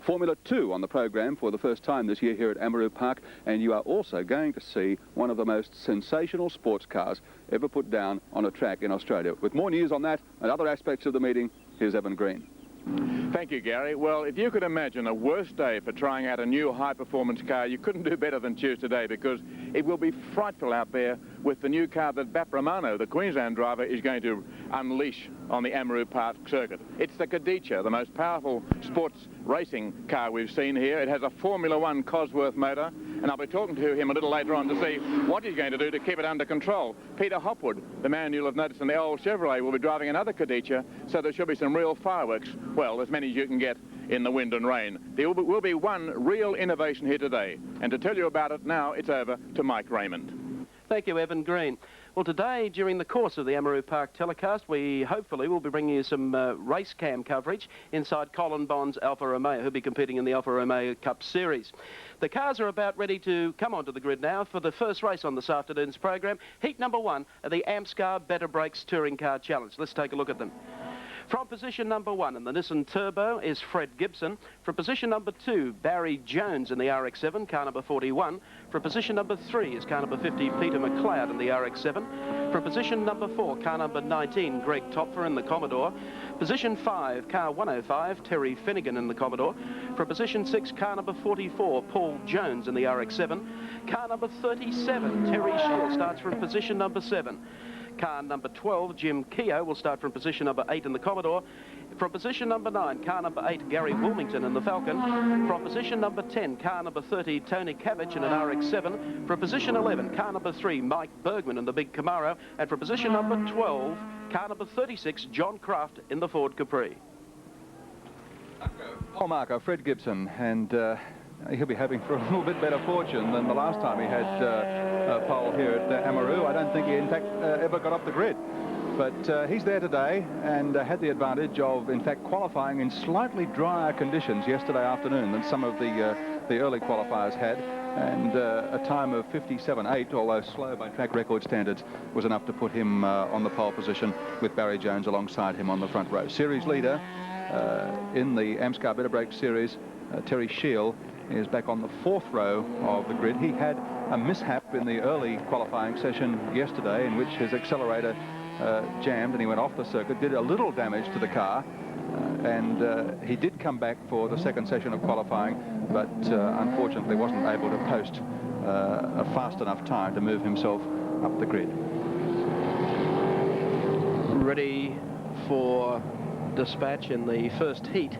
Formula 2 on the programme for the first time this year here at Amaroo Park, and you are also going to see one of the most sensational sports cars ever put down on a track in Australia. With more news on that and other aspects of the meeting, here's Evan Green. Thank you, Gary. Well, if you could imagine a worse day for trying out a new high-performance car, you couldn't do better than choose today, because it will be frightful out there with the new car that Bap Romano, the Queensland driver, is going to unleash on the Amaroo Park circuit. It's the Cadicia, the most powerful sports racing car we've seen here. It has a Formula 1 Cosworth motor, and I'll be talking to him a little later on to see what he's going to do to keep it under control. Peter Hopwood, the man you'll have noticed in the old Chevrolet, will be driving another Cadicia, so there should be some real fireworks. Well, as many as you can get in the wind and rain. There will be one real innovation here today, and to tell you about it now, it's over to Mike Raymond. Thank you, Evan Green. Well, today, during the course of the Amaroo Park telecast, we hopefully will be bringing you some race cam coverage inside Colin Bond's Alfa Romeo, who'll be competing in the Alfa Romeo Cup Series. The cars are about ready to come onto the grid now for the first race on this afternoon's program, heat number 1 of the Amscar Better Brakes Touring Car Challenge. Let's take a look at them. From position number 1 in the Nissan Turbo is Fred Gibson. From position number 2, Barry Jones in the RX-7, car number 41. From position number 3 is car number 50, Peter McLeod in the RX-7. From position number 4, car number 19, Greg Topfer in the Commodore. Position 5, car 105, Terry Finnegan in the Commodore. From position 6, car number 44, Paul Jones in the RX-7. Car number 37, Terry Shield, starts from position number 7. Car number 12, Jim Keogh, will start from position number 8 in the Commodore. From position number 9, car number 8, Gary Wilmington in the Falcon. From position number 10, car number 30, Tony Kavich in an RX-7. From position 11, car number 3, Mike Bergman in the big Camaro. And from position number 12, car number 36, John Kraft in the Ford Capri. Oh, Marco, Fred Gibson, and he'll be hoping for a little bit better fortune than the last time he had a pole here at Amaroo. I don't think he, in fact, ever got off the grid. But he's there today and had the advantage of, in fact, qualifying in slightly drier conditions yesterday afternoon than some of the early qualifiers had. And a time of 57.8, although slow by track record standards, was enough to put him on the pole position with Barry Jones alongside him on the front row. Series leader in the Amscar Better Brakes Series, Terry Shield, is back on the 4th row of the grid. He had a mishap in the early qualifying session yesterday in which his accelerator jammed and he went off the circuit, did a little damage to the car, and he did come back for the second session of qualifying, but unfortunately wasn't able to post a fast enough time to move himself up the grid. Ready for dispatch in the first heat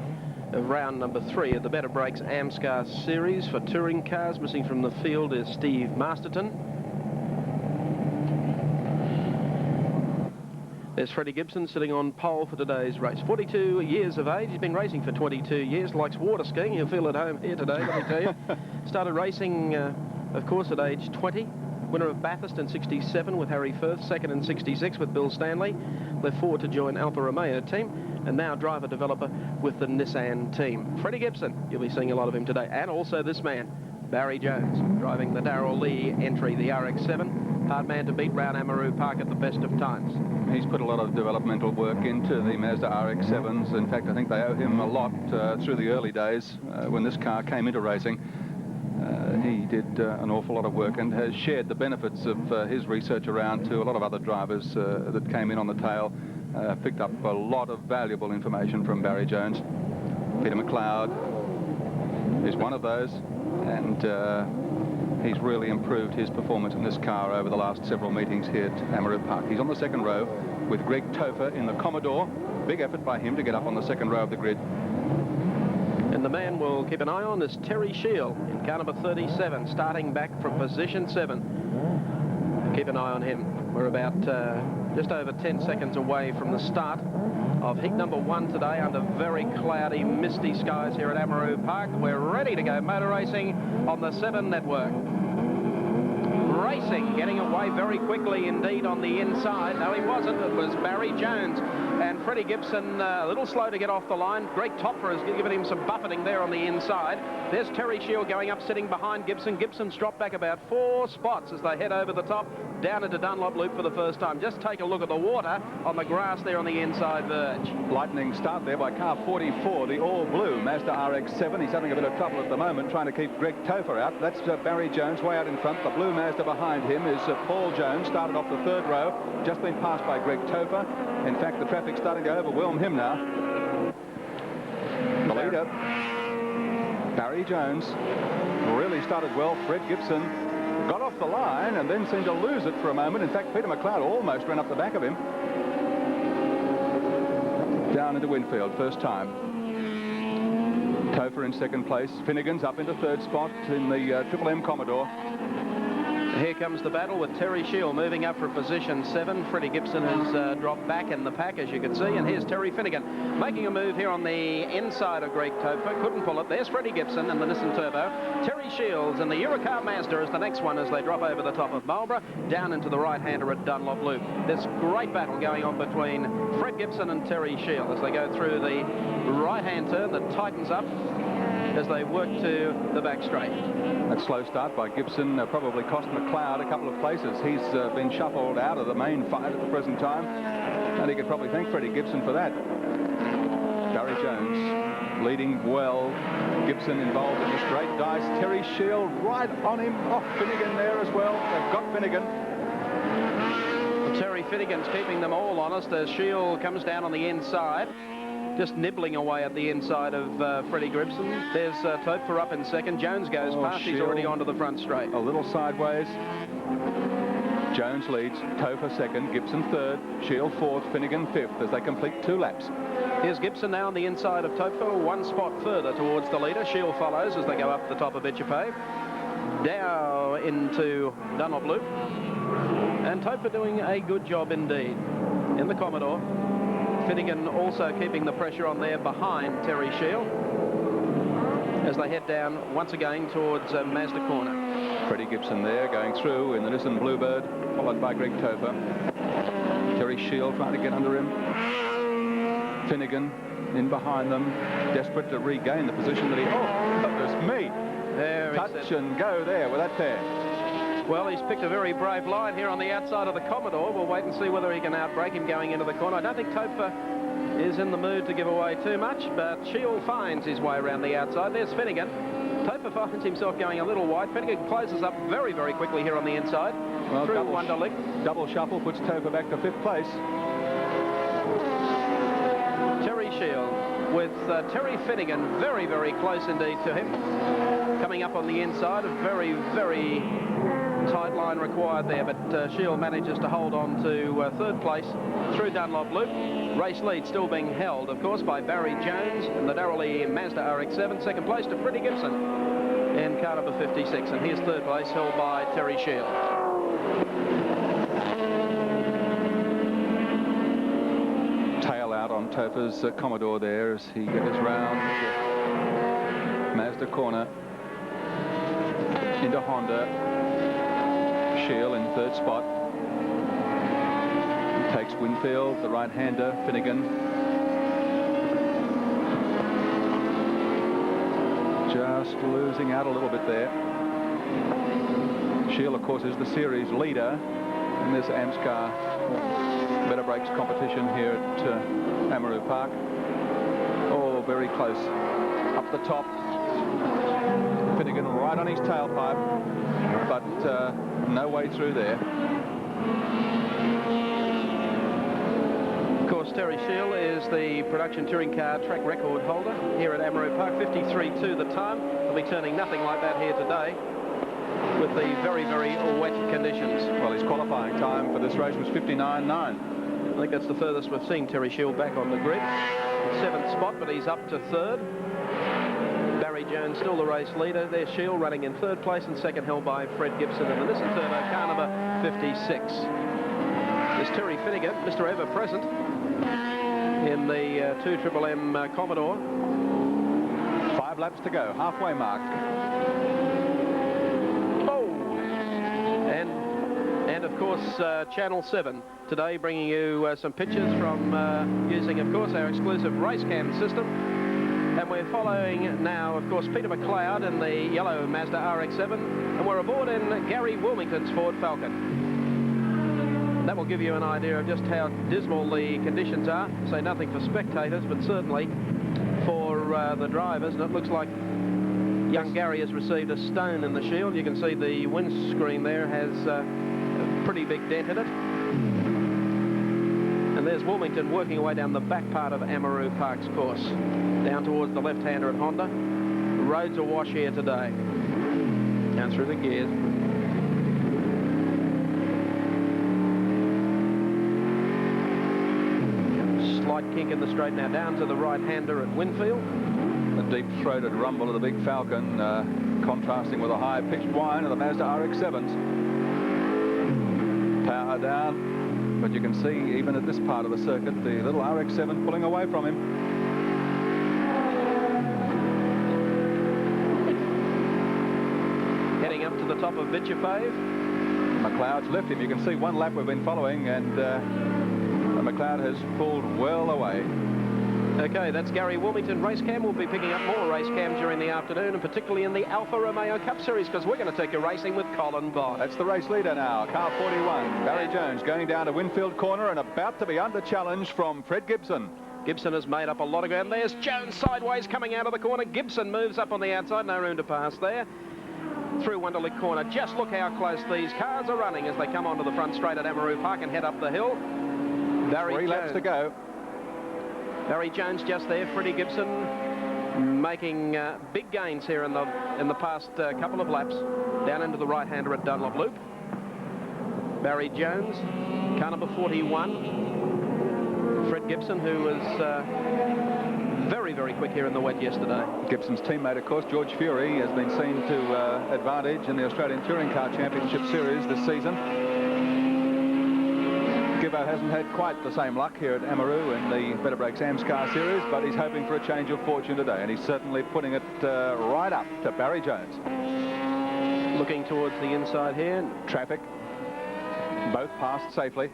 of round number 3 of the Better Brakes Amscar Series for touring cars. Missing from the field is Steve Masterton. There's Freddie Gibson sitting on pole for today's race. 42 years of age. He's been racing for 22 years. Likes water skiing. He'll feel at home here today, let me tell you. Started racing, of course, at age 20. Winner of Bathurst in 67 with Harry Firth. Second in 66 with Bill Stanley. Left forward to join Alfa Romeo team. And now driver-developer with the Nissan team. Freddie Gibson, you'll be seeing a lot of him today. And also this man, Barry Jones, driving the Darrell Lee entry, the RX-7. Hard man to beat round Amaroo Park at the best of times. He's put a lot of developmental work into the Mazda RX-7s. In fact, I think they owe him a lot through the early days when this car came into racing. He did an awful lot of work and has shared the benefits of his research around to a lot of other drivers that came in on the tail. Picked up a lot of valuable information from Barry Jones. Peter McLeod is one of those, and he's really improved his performance in this car over the last several meetings here at Amaroo Park. He's on the 2nd row with Greg Topher in the Commodore. Big effort by him to get up on the 2nd row of the grid. And the man we'll keep an eye on is Terry Shield in car number 37, starting back from position 7. Keep an eye on him. We're about just over 10 seconds away from the start of heat number 1 today under very cloudy, misty skies here at Amaroo Park. We're ready to go motor racing on the 7 network. Racing, getting away very quickly indeed on the inside. No, he wasn't. It was Barry Jones And Freddie Gibson a little slow to get off the line. Greg Topfer has given him some buffeting there on the inside. There's Terry Shield going up, sitting behind Gibson. Gibson's dropped back about 4 spots as they head over the top, down into Dunlop Loop for the first time. Just take a look at the water on the grass there on the inside verge. Lightning start there by car 44, the all-blue Mazda RX-7. He's having a bit of trouble at the moment trying to keep Greg Topher out. That's Barry Jones way out in front. The blue Mazda behind him is Paul Jones, started off the third row, just been passed by Greg Topher. In fact, the traffic's starting to overwhelm him now. The leader, Barry Jones, really started well. Fred Gibson got off the line and then seemed to lose it for a moment. In fact, Peter McLeod almost ran up the back of him. Down into Winfield, first time. Topher in second place. Finnegan's up into third spot in the Triple M Commodore. Here comes the battle with Terry Shield moving up for position 7. Freddie Gibson has dropped back in the pack, as you can see. And here's Terry Finnegan making a move here on the inside of Greg Topher. Couldn't pull it. There's Freddie Gibson in the Nissan Turbo. Terry Shields and the Eurocar Mazda is the next one as they drop over the top of Marlborough, down into the right-hander at Dunlop Loop. There's great battle going on between Fred Gibson and Terry Shield as they go through the right-hand turn that tightens up as they work to the back straight. That slow start by Gibson probably cost McLeod a couple of places. He's been shuffled out of the main fight at the present time, and he could probably thank Freddie Gibson for that. Barry Jones leading well. Gibson involved in the straight dice. Terry Shield right on him. Oh, Finnegan there as well. They've got Finnegan. Terry Finnegan's keeping them all honest as Shield comes down on the inside, just nibbling away at the inside of Freddie Gibson. There's Topher up in second. Jones goes past. He's already onto the front straight. A little sideways. Jones leads. Topher second. Gibson third. Shield fourth. Finnegan fifth as they complete 2 laps. Here's Gibson now on the inside of Topher, 1 spot further towards the leader. Shield follows as they go up the top of Itchypay, down into Dunlop Loop. And Topher doing a good job indeed in the Commodore. Finnegan also keeping the pressure on there behind Terry Shield as they head down once again towards Mazda corner. Freddie Gibson there going through in the Nissan Bluebird, followed by Greg Topher. Terry Shield trying to get under him. Finnegan in behind them, desperate to regain the position that he... Oh, goodness me! There, touch and go there with that pair. Well, he's picked a very brave line here on the outside of the Commodore. We'll wait and see whether he can outbreak him going into the corner. I don't think Topher is in the mood to give away too much, but Shield finds his way around the outside. There's Finnegan. Topher finds himself going a little wide. Finnegan closes up very, very quickly here on the inside. Well, through Wonderlick. Double shuffle puts Topher back to 5th place. Terry Shield with Terry Finnegan very, very close indeed to him. Coming up on the inside, a very, very tight line required there, but Shield manages to hold on to 3rd place through Dunlop Loop. Race lead still being held, of course, by Barry Jones and the Darrell Lee Mazda RX-7. 2nd place to Freddie Gibson in car number 56, and here's 3rd place held by Terry Shield. Tail out on Topher's Commodore there as he goes round the Mazda corner into Honda. Shield in 3rd spot. He takes Winfield, the right-hander, Finnegan. Just losing out a little bit there. Shield, of course, is the series leader in this Amscar Better Brakes competition here at Amaroo Park. Oh, very close. Up the top. Finnegan right on his tailpipe, but no way through there. Of course, Terry Shield is the production touring car track record holder here at Amaroo Park. 53.2 the time. He'll be turning nothing like that here today with the very, very wet conditions. Well, his qualifying time for this race was 59.9. I think that's the furthest we've seen Terry Shield back on the grid. 7th spot, but he's up to 3rd. Barry Jones still the race leader. There's Shield running in 3rd place, and 2nd held by Fred Gibson in the Nissan Turbo car number 56. There's Terry Finnegan, Mr. Ever Present, in the 2 Triple M Commodore. 5 laps to go, halfway mark. Oh! And of course, Channel 7 today, bringing you some pictures from using, of course, our exclusive race cam system. And we're following now, of course, Peter McLeod in the yellow Mazda RX-7, and we're aboard in Gary Wilmington's Ford Falcon. That will give you an idea of just how dismal the conditions are. Say nothing for spectators, but certainly for the drivers. And it looks like young Gary has received a stone in the shield. You can see the windscreen there has a pretty big dent in it. And there's Wilmington working away down the back part of Amaroo Park's course, down towards the left-hander at Honda. The road's awash here today. Down through the gears. Slight kink in the straight now, down to the right-hander at Winfield. The deep-throated rumble of the big Falcon, contrasting with a high-pitched whine of the Mazda RX-7s. Power down. But you can see, even at this part of the circuit, the little RX-7 pulling away from him. Heading up to the top of Vitchefave. McLeod's left him. You can see one lap we've been following, and McLeod has pulled well away. Okay, that's Gary Wilmington race cam. We'll be picking up more race cam during the afternoon, and particularly in the Alfa Romeo Cup Series, because we're going to take you racing with Colin Bond. That's the race leader now, car 41. Barry Jones going down to Winfield Corner and about to be under challenge from Fred Gibson. Gibson has made up a lot of ground. There's Jones sideways coming out of the corner. Gibson moves up on the outside. No room to pass there. Through Wonderlick Corner. Just look how close these cars are running as they come onto the front straight at Amaroo Park and head up the hill. Three laps to go. Barry Jones just there. Freddie Gibson making big gains here in the past couple of laps. Down into the right-hander at Dunlop Loop. Barry Jones, car number 41. Fred Gibson, who was very, very quick here in the wet yesterday. Gibson's teammate, of course, George Fury, has been seen to advantage in the Australian Touring Car Championship Series this season. Gibbo hasn't had quite the same luck here at Amaroo in the Better Brakes Amscar Series, but he's hoping for a change of fortune today, and he's certainly putting it right up to Barry Jones. Looking towards the inside here. Traffic. Both passed safely.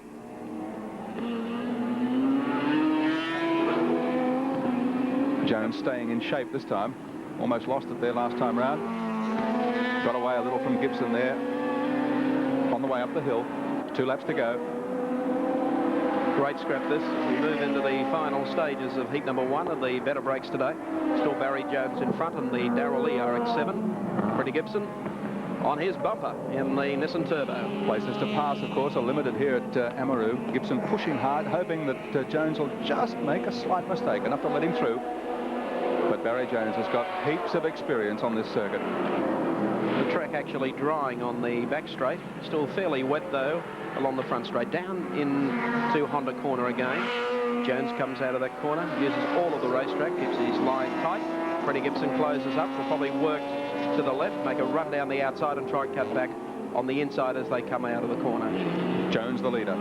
Jones staying in shape this time. Almost lost it there last time round. Got away a little from Gibson there. On the way up the hill. 2 laps to go. Great scrap this. We move into the final stages of heat number 1 of the Better Brakes today. Still Barry Jones in front in the Darrell Lee RX-7. Freddie Gibson on his bumper in the Nissan Turbo. Places to pass, of course, are limited here at Amaroo. Gibson pushing hard, hoping that Jones will just make a slight mistake, enough to let him through. But Barry Jones has got heaps of experience on this circuit. The track actually drying on the back straight. Still fairly wet, though, along the front straight. Down into Honda Corner again. Jones comes out of that corner, uses all of the racetrack, keeps his line tight. Freddie Gibson closes up, will probably work to the left, make a run down the outside and try and cut back on the inside as they come out of the corner. Jones the leader.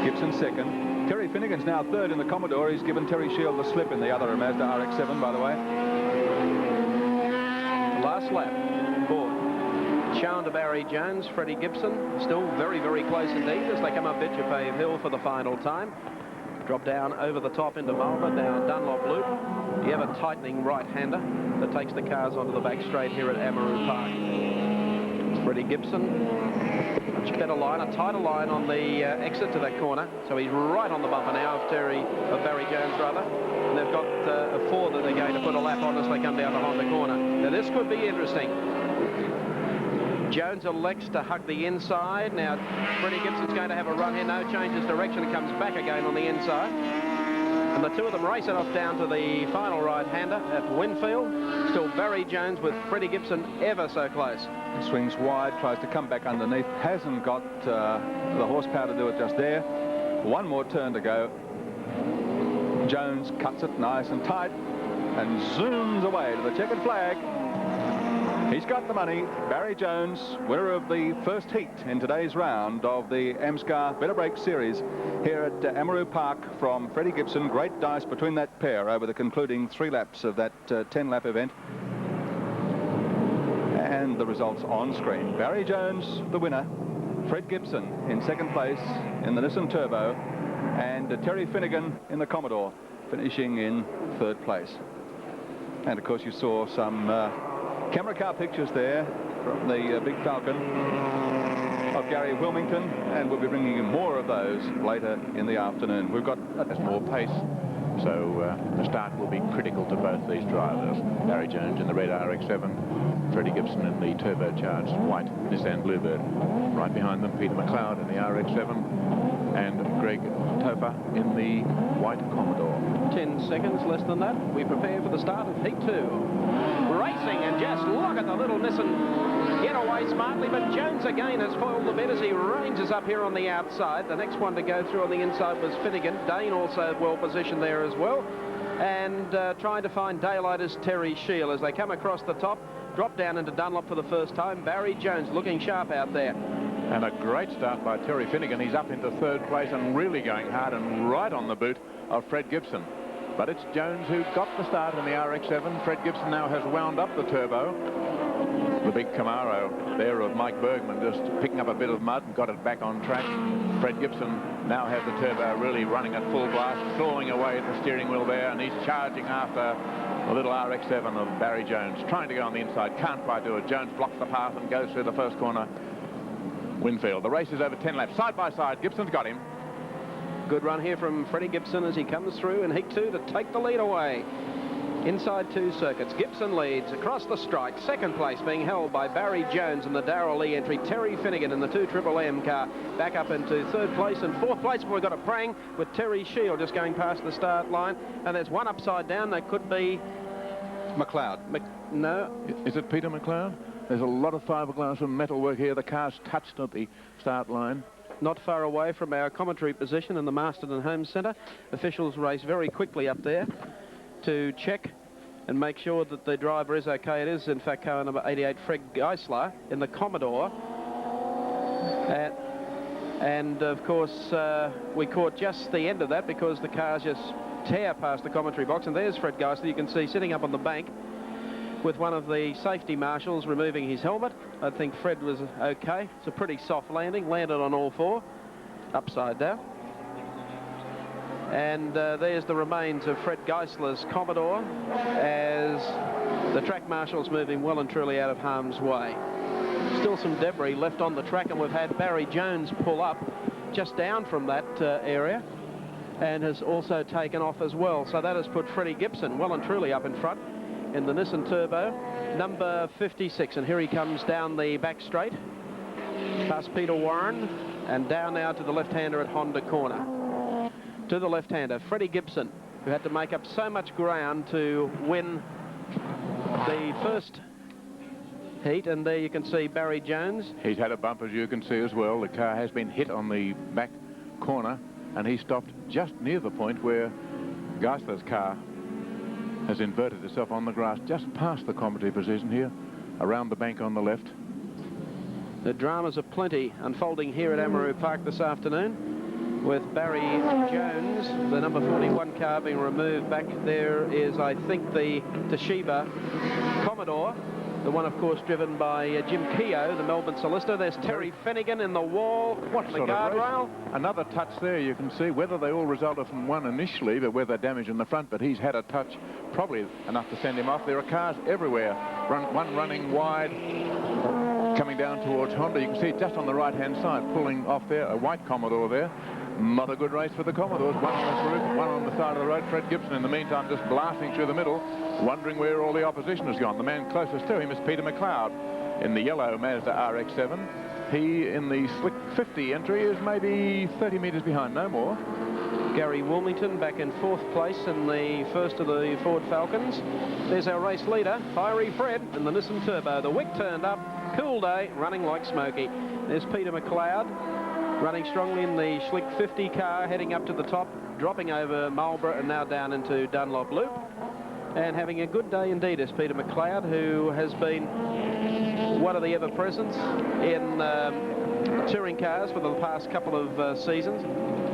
Gibson second. Terry Finnegan's now third in the Commodore. He's given Terry Shield the slip in the other Mazda RX-7, by the way. Last lap. Shown to Barry Jones. Freddie Gibson still very, very close indeed as they come up Vitchefave Hill for the final time. Drop down over the top into Marlborough, down Dunlop Loop. The ever-tightening right-hander that takes the cars onto the back straight here at Amaroo Park. Freddie Gibson, much better line, a tighter line on the exit to that corner. So he's right on the bumper now of Barry Jones, rather. And they've got a 4 that they're going to put a lap on as they come down the Honda Corner. Now this could be interesting. Jones elects to hug the inside. Now, Freddie Gibson's going to have a run here. No, changes direction and comes back again on the inside. And the two of them race it off down to the final right-hander at Winfield. Still Barry Jones with Freddie Gibson ever so close. Swings wide, tries to come back underneath. Hasn't got the horsepower to do it just there. One more turn to go. Jones cuts it nice and tight and zooms away to the checkered flag. He's got the money. Barry Jones, winner of the first heat in today's round of the Amscar Better Brakes Series here at Amaroo Park from Freddie Gibson. Great dice between that pair over the concluding 3 laps of that 10-lap event. And the results on screen. Barry Jones, the winner. Fred Gibson in second place in the Nissan Turbo, and Terry Finnegan in the Commodore, finishing in third place. And of course you saw some camera car pictures there from the Big Falcon of Gary Wilmington, and we'll be bringing you more of those later in the afternoon. We've got more pace, so the start will be critical to both these drivers. Barry Jones in the red RX-7, Freddie Gibson in the turbocharged white Nissan Bluebird. Right behind them, Peter McLeod in the RX-7 and Greg Topper in the white Commodore. 10 seconds less than that. We prepare for the start of Heat 2. Racing, and just look at the little Nissan get away smartly, but Jones again has foiled the bet as he ranges up here on the outside. The next one to go through on the inside was Finnegan. Dane also well positioned there as well. And trying to find daylight is Terry Shield as they come across the top, drop down into Dunlop for the first time. Barry Jones looking sharp out there. And a great start by Terry Finnegan. He's up into third place and really going hard and right on the boot of Fred Gibson. But it's Jones who got the start in the RX-7. Fred Gibson now has wound up the turbo. The big Camaro there of Mike Bergman just picking up a bit of mud and got it back on track. Fred Gibson now has the turbo really running at full blast, clawing away at the steering wheel there, and he's charging after the little RX-7 of Barry Jones, trying to go on the inside, can't quite do it. Jones blocks the path and goes through the first corner. Winfield. The race is over 10 laps, side by side. Gibson's got him. Good run here from Freddie Gibson as he comes through in Heat 2 to take the lead away. Inside 2 circuits, Gibson leads across the strike. Second place being held by Barry Jones in the Darrell Lee entry. Terry Finnegan in the 2MMM car back up into third place, and fourth place we've got a prang with Terry Shield just going past the start line. And there's one upside down. That could be McLeod. No. Is it Peter McLeod? There's a lot of fiberglass and metalwork here. The car's touched at the start line. Not far away from our commentary position in the Masterton Home Centre. Officials race very quickly up there to check and make sure that the driver is okay. It is, in fact, car number 88, Fred Geisler in the Commodore. And of course, we caught just the end of that because the cars just tear past the commentary box. And there's Fred Geisler, you can see, sitting up on the bank with one of the safety marshals removing his helmet. I think Fred was okay. It's a pretty soft landing, landed on all four, upside down. And there's the remains of Fred Geisler's Commodore as the track marshal's moving well and truly out of harm's way. Still some debris left on the track, and we've had Barry Jones pull up just down from that area and has also taken off as well. So that has put Freddie Gibson well and truly up in front in the Nissan Turbo, number 56. And here he comes down the back straight, past Peter Warren, and down now to the left-hander at Honda Corner. To the left-hander, Freddie Gibson, who had to make up so much ground to win the first heat. And there you can see Barry Jones. He's had a bump, as you can see as well. The car has been hit on the back corner, and he stopped just near the point where Geisler's car has inverted itself on the grass, just past the commentary position here, around the bank on the left. The dramas are plenty unfolding here at Amaroo Park this afternoon, with Barry Jones, the number 41 car, being removed. Back there is, I think, the Toshiba Commodore, the one, of course, driven by Jim Keogh, the Melbourne solicitor. There's Terry Finnegan in the wall, what the guardrail. Another touch there, you can see, whether they all resulted from one initially, but whether damage in the front, but he's had a touch, probably enough to send him off. There are cars everywhere, one running wide, coming down towards Honda. You can see it just on the right-hand side, pulling off there, a white Commodore there. Not a good race for the Commodores. One on the roof, one on the side of the road. Fred Gibson, in the meantime, just blasting through the middle, wondering where all the opposition has gone. The man closest to him is Peter McLeod in the yellow Mazda RX-7. He, in the Slick 50 entry, is maybe 30 metres behind, no more. Gary Wilmington back in fourth place in the first of the Ford Falcons. There's our race leader, Fiery Fred, in the Nissan Turbo. The wick turned up, cool day, running like smoky. There's Peter McLeod, running strongly in the Slick 50 car, heading up to the top, dropping over Marlborough and now down into Dunlop Loop. And having a good day indeed is Peter McLeod, who has been one of the ever-presents in touring cars for the past couple of seasons.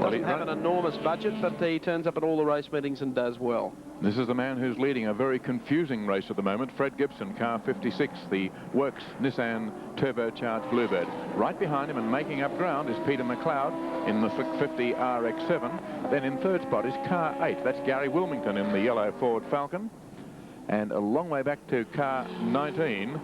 Doesn't have an enormous budget, but he turns up at all the race meetings and does well. This is the man who's leading a very confusing race at the moment, Fred Gibson, car 56, the Works Nissan turbocharged Bluebird. Right behind him and making up ground is Peter McLeod in the 50 RX7. Then in third spot is car 8. That's Gary Wilmington in the yellow Ford Falcon. And a long way back to car 19,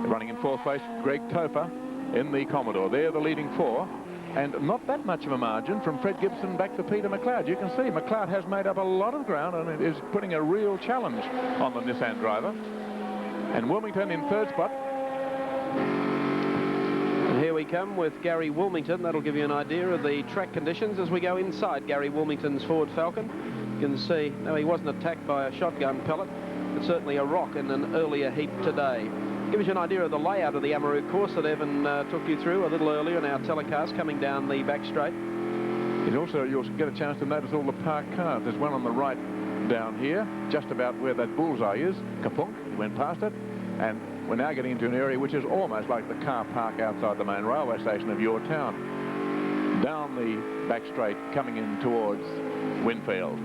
running in fourth place, Greg Topher in the Commodore. They're the leading four. And not that much of a margin from Fred Gibson back to Peter McLeod. You can see McLeod has made up a lot of ground and it is putting a real challenge on the Nissan driver. And Wilmington in third spot. And here we come with Gary Wilmington. That'll give you an idea of the track conditions as we go inside Gary Wilmington's Ford Falcon. You can see, no, he wasn't attacked by a shotgun pellet, but certainly a rock in an earlier heat today. Gives you an idea of the layout of the Amaroo course that Evan took you through a little earlier in our telecast coming down the back straight. And also you'll get a chance to notice all the parked cars. There's one on the right down here, just about where that bullseye is. Kapunk, he went past it. And we're now getting into an area which is almost like the car park outside the main railway station of your town. Down the back straight, coming in towards Winfield.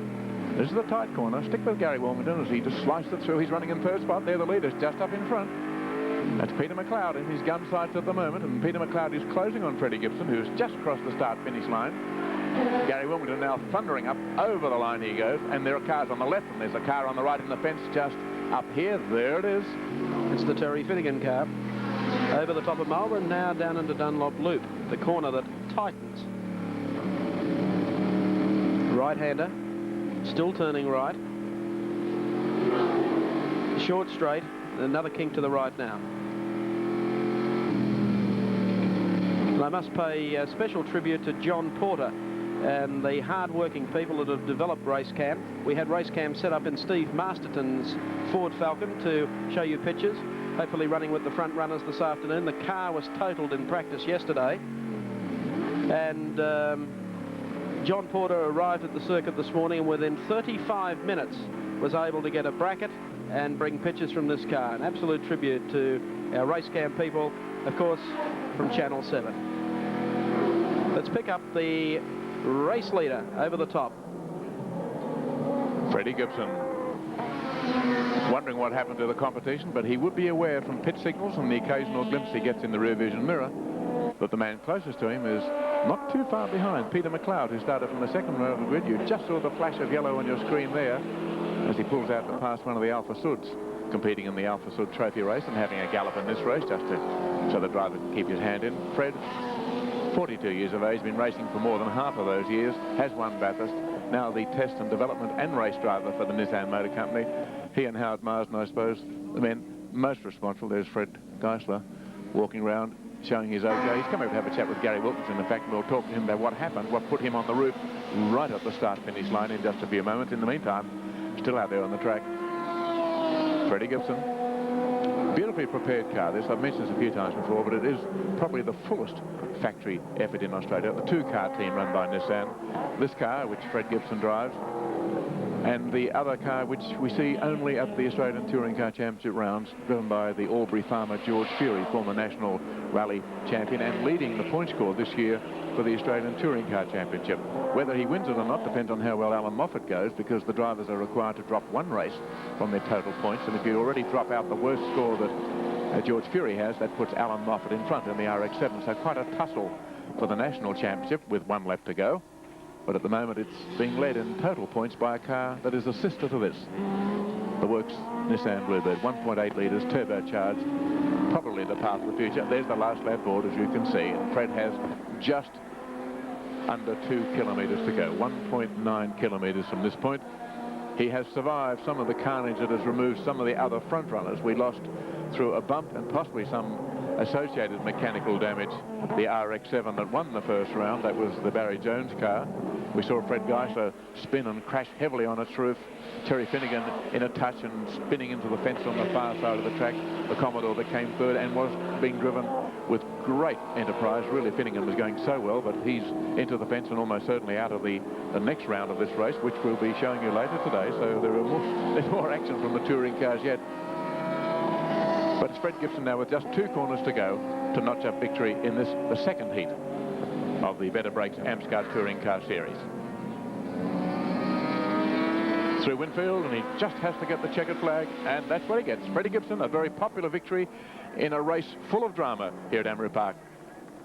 This is the tight corner. Stick with Gary Wilmington as he just sliced it through. He's running in third spot. They're the leaders just up in front. That's Peter McLeod in his gun sights at the moment, and Peter McLeod is closing on Freddie Gibson, who's just crossed the start-finish line. Gary Wilmington now thundering up over the line he goes, and there are cars on the left, and there's a car on the right in the fence just up here. There it is. It's the Terry Finnegan car. Over the top of Marlborough, now down into Dunlop Loop, the corner that tightens. Right-hander, still turning right. Short straight, another kink to the right now. And I must pay a special tribute to John Porter and the hard-working people that have developed Racecam. We had Racecam set up in Steve Masterton's Ford Falcon to show you pictures, hopefully running with the front runners this afternoon. The car was totaled in practice yesterday, and John Porter arrived at the circuit this morning and within 35 minutes was able to get a bracket and bring pictures from this car. An absolute tribute to our Racecam people, of course, from Channel 7. Let's pick up the race leader over the top. Freddie Gibson. Wondering what happened to the competition, but he would be aware from pit signals and the occasional glimpse he gets in the rear vision mirror that the man closest to him is not too far behind, Peter McLeod, who started from the second row of the grid. You just saw the flash of yellow on your screen there as he pulls out to pass one of the Alpha Suds, competing in the Alpha Sud Trophy race and having a gallop in this race just so the driver can keep his hand in. Fred, 42 years of age, been racing for more than half of those years, has won Bathurst, now the test and development and race driver for the Nissan Motor Company. He and Howard Marsden, I suppose, the men most responsible. There's Fred Geisler walking around, showing his okay. He's come over to have a chat with Gary Wilkinson. In fact, we'll talk to him about what happened, what put him on the roof right at the start-finish line in just a few moments. In the meantime, still out there on the track, Freddie Gibson. Beautifully prepared car. This, I've mentioned this a few times before, but it is probably the fullest factory effort in Australia. The two-car team run by Nissan. This car, which Fred Gibson drives, and the other car, which we see only at the Australian Touring Car Championship rounds, driven by the Albury farmer George Fury, former national rally champion and leading the point score this year for the Australian Touring Car Championship. Whether he wins it or not depends on how well Alan Moffat goes, because the drivers are required to drop one race from their total points, and if you already drop out the worst score that George Fury has, that puts Alan Moffat in front in the RX7. So quite a tussle for the national championship with one left to go. But at the moment it's being led in total points by a car that is a sister to this, the Works Nissan Bluebird, 1.8 litres, turbocharged, probably the path of the future. There's the last lap board, as you can see, and Fred has just under 2 kilometres to go, 1.9 kilometres from this point. He has survived some of the carnage that has removed some of the other front runners. We lost through a bump and possibly some associated mechanical damage the RX7 that won the first round. That was the Barry Jones car. We saw Fred Geisler spin and crash heavily on its roof. Terry Finnegan in a touch and spinning into the fence on the far side of the track. The Commodore that came third and was being driven with great enterprise. Really, Finnegan was going so well, but he's into the fence and almost certainly out of the next round of this race, which we'll be showing you later today. So there's more action from the touring cars yet. But it's Fred Gibson now with just 2 corners to go to notch up victory in the second heat. of the Better Breaks Amscar Touring Car Series. Through Winfield, and he just has to get the checkered flag, and that's what he gets. Freddie Gibson, a very popular victory in a race full of drama here at Amaroo Park.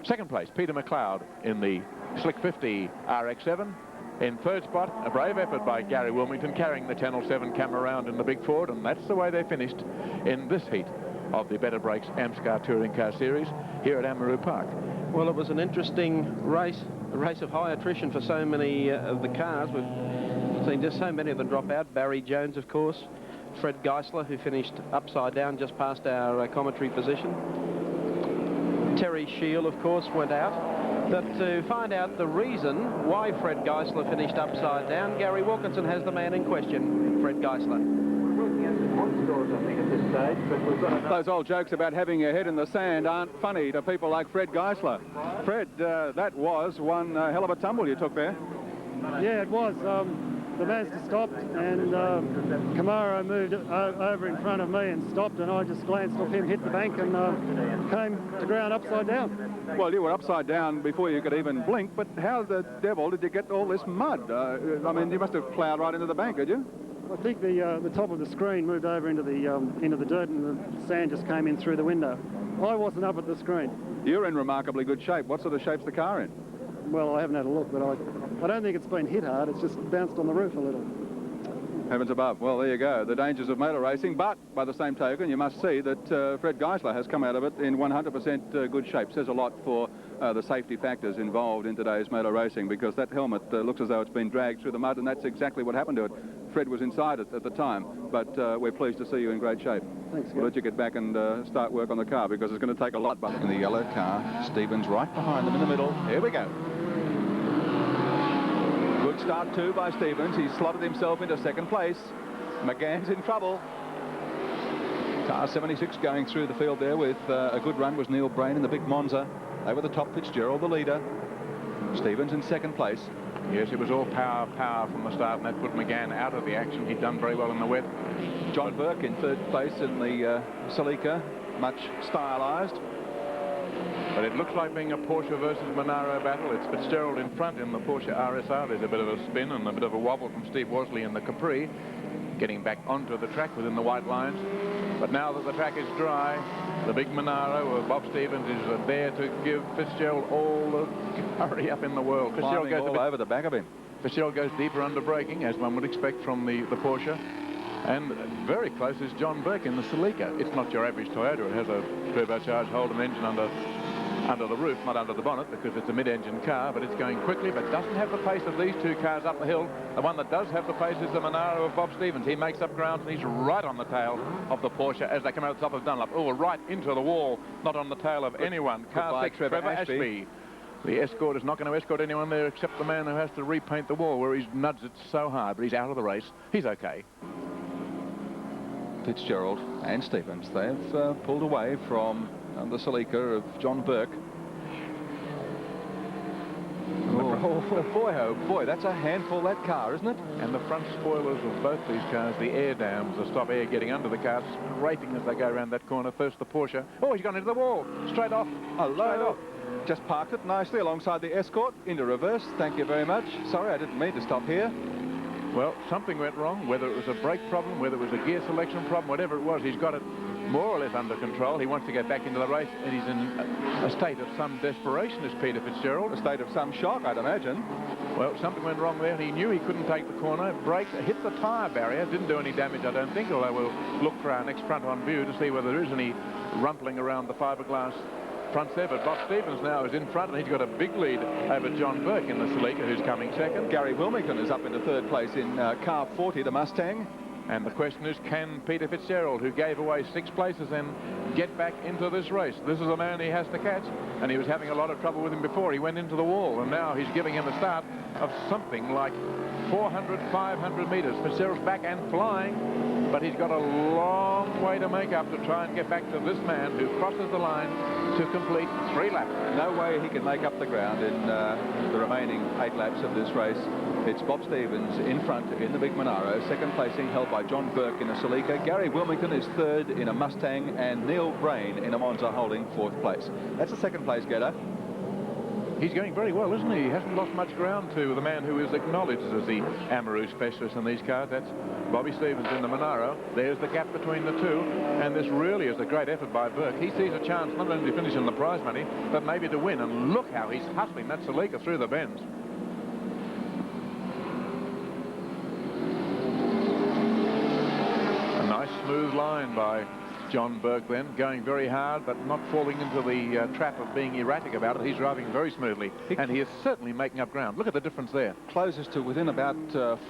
Second place, Peter McLeod in the Slick 50 RX-7. In third spot, a brave effort by Gary Wilmington, carrying the Channel 7 camera around in the big Ford, and that's the way they finished in this heat of the Better Breaks Amscar Touring Car Series here at Amaroo Park. Well, it was an interesting race, a race of high attrition for so many of the cars. We've seen just so many of them drop out. Barry Jones, of course, Fred Geisler, who finished upside down just past our commentary position. Terry Shield, of course, went out. But to find out the reason why Fred Geisler finished upside down, Gary Wilkinson has the man in question, Fred Geisler. Those old jokes about having your head in the sand aren't funny to people like Fred Geisler. Fred, that was one hell of a tumble you took there. Yeah, it was. The Mazda stopped, and Camaro moved over in front of me and stopped, and I just glanced off him, hit the bank, and came to ground upside down. Well, you were upside down before you could even blink, but how the devil did you get all this mud? I mean, you must have ploughed right into the bank, did you? I think the top of the screen moved over into the dirt, and the sand just came in through the window. I wasn't up at the screen. You're in remarkably good shape. What sort of shape's the car in? Well, I haven't had a look, but I don't think it's been hit hard. It's just bounced on the roof a little. Heavens above. Well, there you go. The dangers of motor racing. But by the same token, you must see that Fred Geisler has come out of it in 100% good shape. Says a lot for the safety factors involved in today's motor racing, because that helmet looks as though it's been dragged through the mud, and that's exactly what happened to it. Fred was inside it at the time, but we're pleased to see you in great shape. Thanks, We'll let you get back and start work on the car, because it's going to take a lot. In the yellow car, Stevens right behind them in the middle. Here we go. Good start too by Stevens. He's slotted himself into second place. McGann's in trouble. Car 76 going through the field there with a good run was Neil Brain in the big Monza. Over the top, Fitzgerald, the leader. Stevens in second place. Yes, it was all power from the start, and that put McGann out of the action. He'd done very well in the wet. John Burke in third place in the Celica, much stylised. But it looks like being a Porsche versus Monaro battle. It's Fitzgerald in front in the Porsche RSR. There's a bit of a spin and a bit of a wobble from Steve Worsley in the Capri, getting back onto the track within the white lines. But now that the track is dry, the big Monaro of Bob Stevens is there to give Fitzgerald all the hurry up in the world. Fitzgerald goes all over the back of him. Fitzgerald goes deeper under braking, as one would expect from the Porsche. And very close is John Burke in the Celica. It's not your average Toyota. It has a turbocharged Holden engine under the roof, not under the bonnet, because it's a mid-engine car, but it's going quickly, but doesn't have the pace of these two cars up the hill. The one that does have the pace is the Monaro of Bob Stevens. He makes up ground, and he's right on the tail of the Porsche as they come out the top of Dunlop. Oh, right into the wall, not on the tail of anyone. Car 6, Trevor Ashby. The escort is not going to escort anyone there except the man who has to repaint the wall, where he's nudged it so hard, but he's out of the race. He's okay. Fitzgerald and Stevens, they've pulled away from the Celica of John Burke. Oh boy, that's a handful, that car, isn't it? And the front spoilers of both these cars, the air dams, the stop air getting under the car, scraping as they go around that corner. First the Porsche. Oh, he's gone into the wall. Straight off. Straight off. Just parked it nicely alongside the Escort into reverse. Thank you very much. Sorry, I didn't mean to stop here. Well, something went wrong, whether it was a brake problem, whether it was a gear selection problem, whatever it was, he's got it more or less under control. He wants to get back into the race, and he's in a state of some desperation, is Peter Fitzgerald. A state of some shock, I'd imagine. Well, something went wrong there, and he knew he couldn't take the corner. Braked, hit the tyre barrier, didn't do any damage, I don't think, although we'll look for our next front-on view to see whether there is any rumpling around the fiberglass front there. But Bob Stevens now is in front, and he's got a big lead over John Burke in the Celica, who's coming second. Gary Wilmington is up into third place in car 40, the Mustang. And the question is, can Peter Fitzgerald, who gave away 6 places, then get back into this race? This is a man he has to catch, and he was having a lot of trouble with him before. He went into the wall, and now he's giving him a start of something like 400, 500 metres. Fitzgerald's back and flying, but he's got a long way to make up to try and get back to this man who crosses the line to complete 3 laps. No way he can make up the ground in the remaining 8 laps of this race. It's Bob Stevens in front in the big Monaro, second placing held by John Burke in a Celica. Gary Wilmington is third in a Mustang, and Neil Brain in a Monza holding 4th place. That's the second place getter. He's going very well, isn't he? He hasn't lost much ground to the man who is acknowledged as the Amaroo specialist in these cars. That's Bobby Stevens in the Monaro. There's the gap between the two, and this really is a great effort by Burke. He sees a chance not only to finish in the prize money, but maybe to win, and look how he's hustling that Celica through the bends. A nice smooth line by John Burke then, going very hard but not falling into the trap of being erratic about it. He's driving very smoothly, and he is certainly making up ground. Look at the difference there. Closes to within about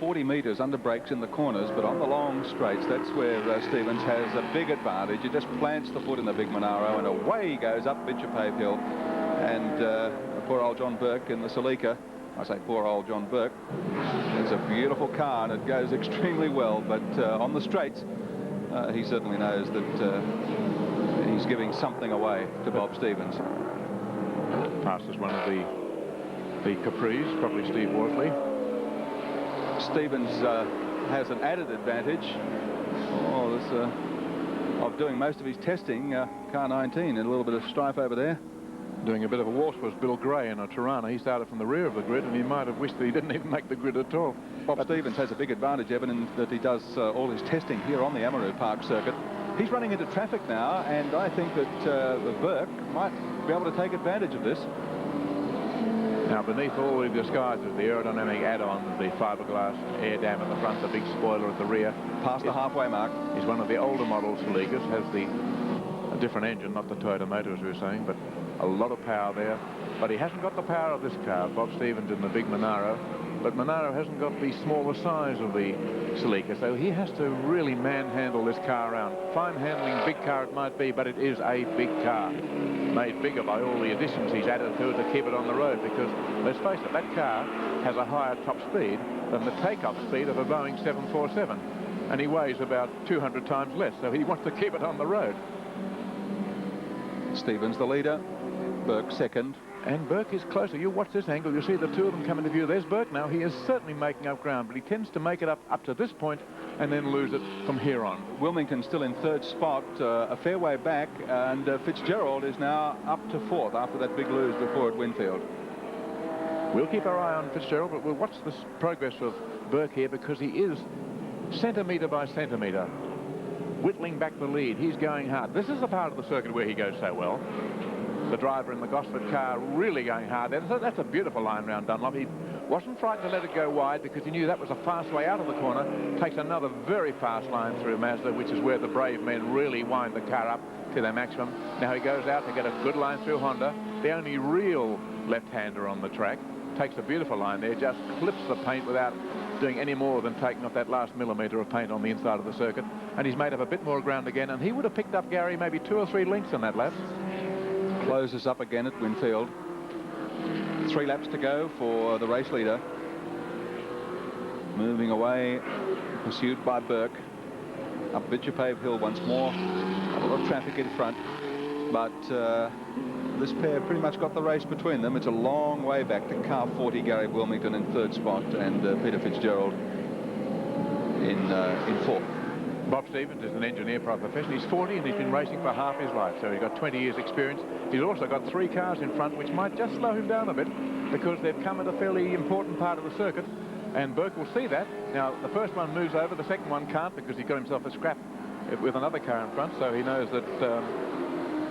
40 metres under brakes in the corners, but on the long straights, that's where Stevens has a big advantage. He just plants the foot in the big Monaro, and away he goes up Bitchapave Hill. And poor old John Burke in the Celica. I say poor old John Burke. It's a beautiful car, and it goes extremely well, but on the straights, he certainly knows that he's giving something away to Bob Stevens. Passes one of the Capris, probably Steve Wortley. Stevens has an added advantage of doing most of his testing. Car 19, and a little bit of strife over there. Doing a bit of a waltz was Bill Gray in a Tirana. He started from the rear of the grid, and he might have wished that he didn't even make the grid at all. Bob Stevens has a big advantage, Evan, in that he does all his testing here on the Amaroo Park circuit. He's running into traffic now, and I think that Burke might be able to take advantage of this. Now, beneath all the disguises, the aerodynamic add-on, the fiberglass air dam at the front, the big spoiler at the rear. Past the halfway mark. He's one of the older models, Celicas, has a different engine, not the Toyota motor, as we were saying, but a lot of power there. But he hasn't got the power of this car, Bob Stevens in the big Monaro. But Monaro hasn't got the smaller size of the Celica, so he has to really manhandle this car around. Fine handling, big car it might be, but it is a big car. Made bigger by all the additions he's added to it to keep it on the road, because, let's face it, that car has a higher top speed than the takeoff speed of a Boeing 747. And he weighs about 200 times less, so he wants to keep it on the road. Stevens the leader, Burke second. And Burke is closer. You watch this angle, you see the two of them come into view. There's Burke now. He is certainly making up ground, but he tends to make it up to this point and then lose it from here on. Wilmington still in third spot, a fair way back, and Fitzgerald is now up to fourth after that big lose before at Winfield. We'll keep our eye on Fitzgerald, but we'll watch the progress of Burke here, because he is centimetre by centimetre whittling back the lead. He's going hard. This is the part of the circuit where he goes so well. The driver in the Gosford car really going hard there. So that's a beautiful line round Dunlop. He wasn't frightened to let it go wide, because he knew that was a fast way out of the corner. Takes another very fast line through Mazda, which is where the brave men really wind the car up to their maximum. Now he goes out to get a good line through Honda, the only real left-hander on the track. Takes a beautiful line there, just clips the paint without doing any more than taking off that last millimetre of paint on the inside of the circuit. And he's made up a bit more ground again, and he would have picked up, Gary, maybe 2 or 3 lengths on that lap. Closes up again at Winfield. 3 laps to go for the race leader. Moving away, pursued by Burke. Up Bitchapave Hill once more. A lot of traffic in front, but this pair pretty much got the race between them. It's a long way back to car 40, Gary Wilmington in third spot, and Peter Fitzgerald in fourth. Bob Stevens is an engineer by profession. He's 40 and he's been racing for half his life, so he's got 20 years experience. He's also got 3 cars in front, which might just slow him down a bit, because they've come at a fairly important part of the circuit, and Burke will see that. Now, the first one moves over, the second one can't, because he got himself a scrap with another car in front, so he knows that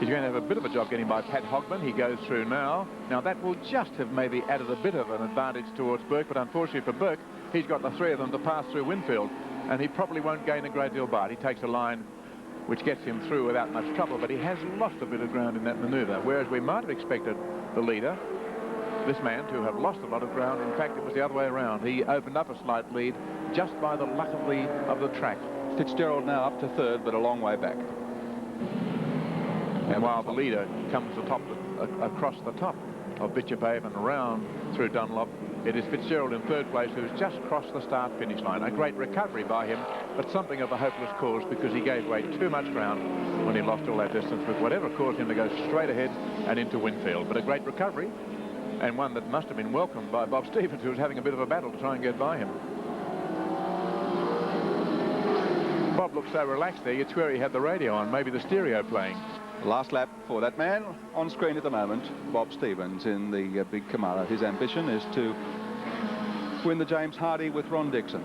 he's going to have a bit of a job getting by Pat Hogman. He goes through now. Now, that will just have maybe added a bit of an advantage towards Burke, but unfortunately for Burke, he's got the 3 of them to pass through Winfield, and he probably won't gain a great deal by it. He takes a line which gets him through without much trouble, but he has lost a bit of ground in that manoeuvre, whereas we might have expected the leader, this man, to have lost a lot of ground. In fact, it was the other way around. He opened up a slight lead just by the luck of the track. Fitzgerald now up to third, but a long way back. And while the leader comes across the top of Bitchapave and around through Dunlop, it is Fitzgerald in third place, who's just crossed the start-finish line. A great recovery by him, but something of a hopeless cause, because he gave away too much ground when he lost all that distance, with whatever caused him to go straight ahead and into Winfield. But a great recovery, and one that must have been welcomed by Bob Stevens, who was having a bit of a battle to try and get by him. Bob looked so relaxed there, you'd swear he had the radio on, maybe the stereo playing. Last lap for that man on screen at the moment, Bob Stevens in the big Camaro. His ambition is to win the James Hardy with Ron Dixon.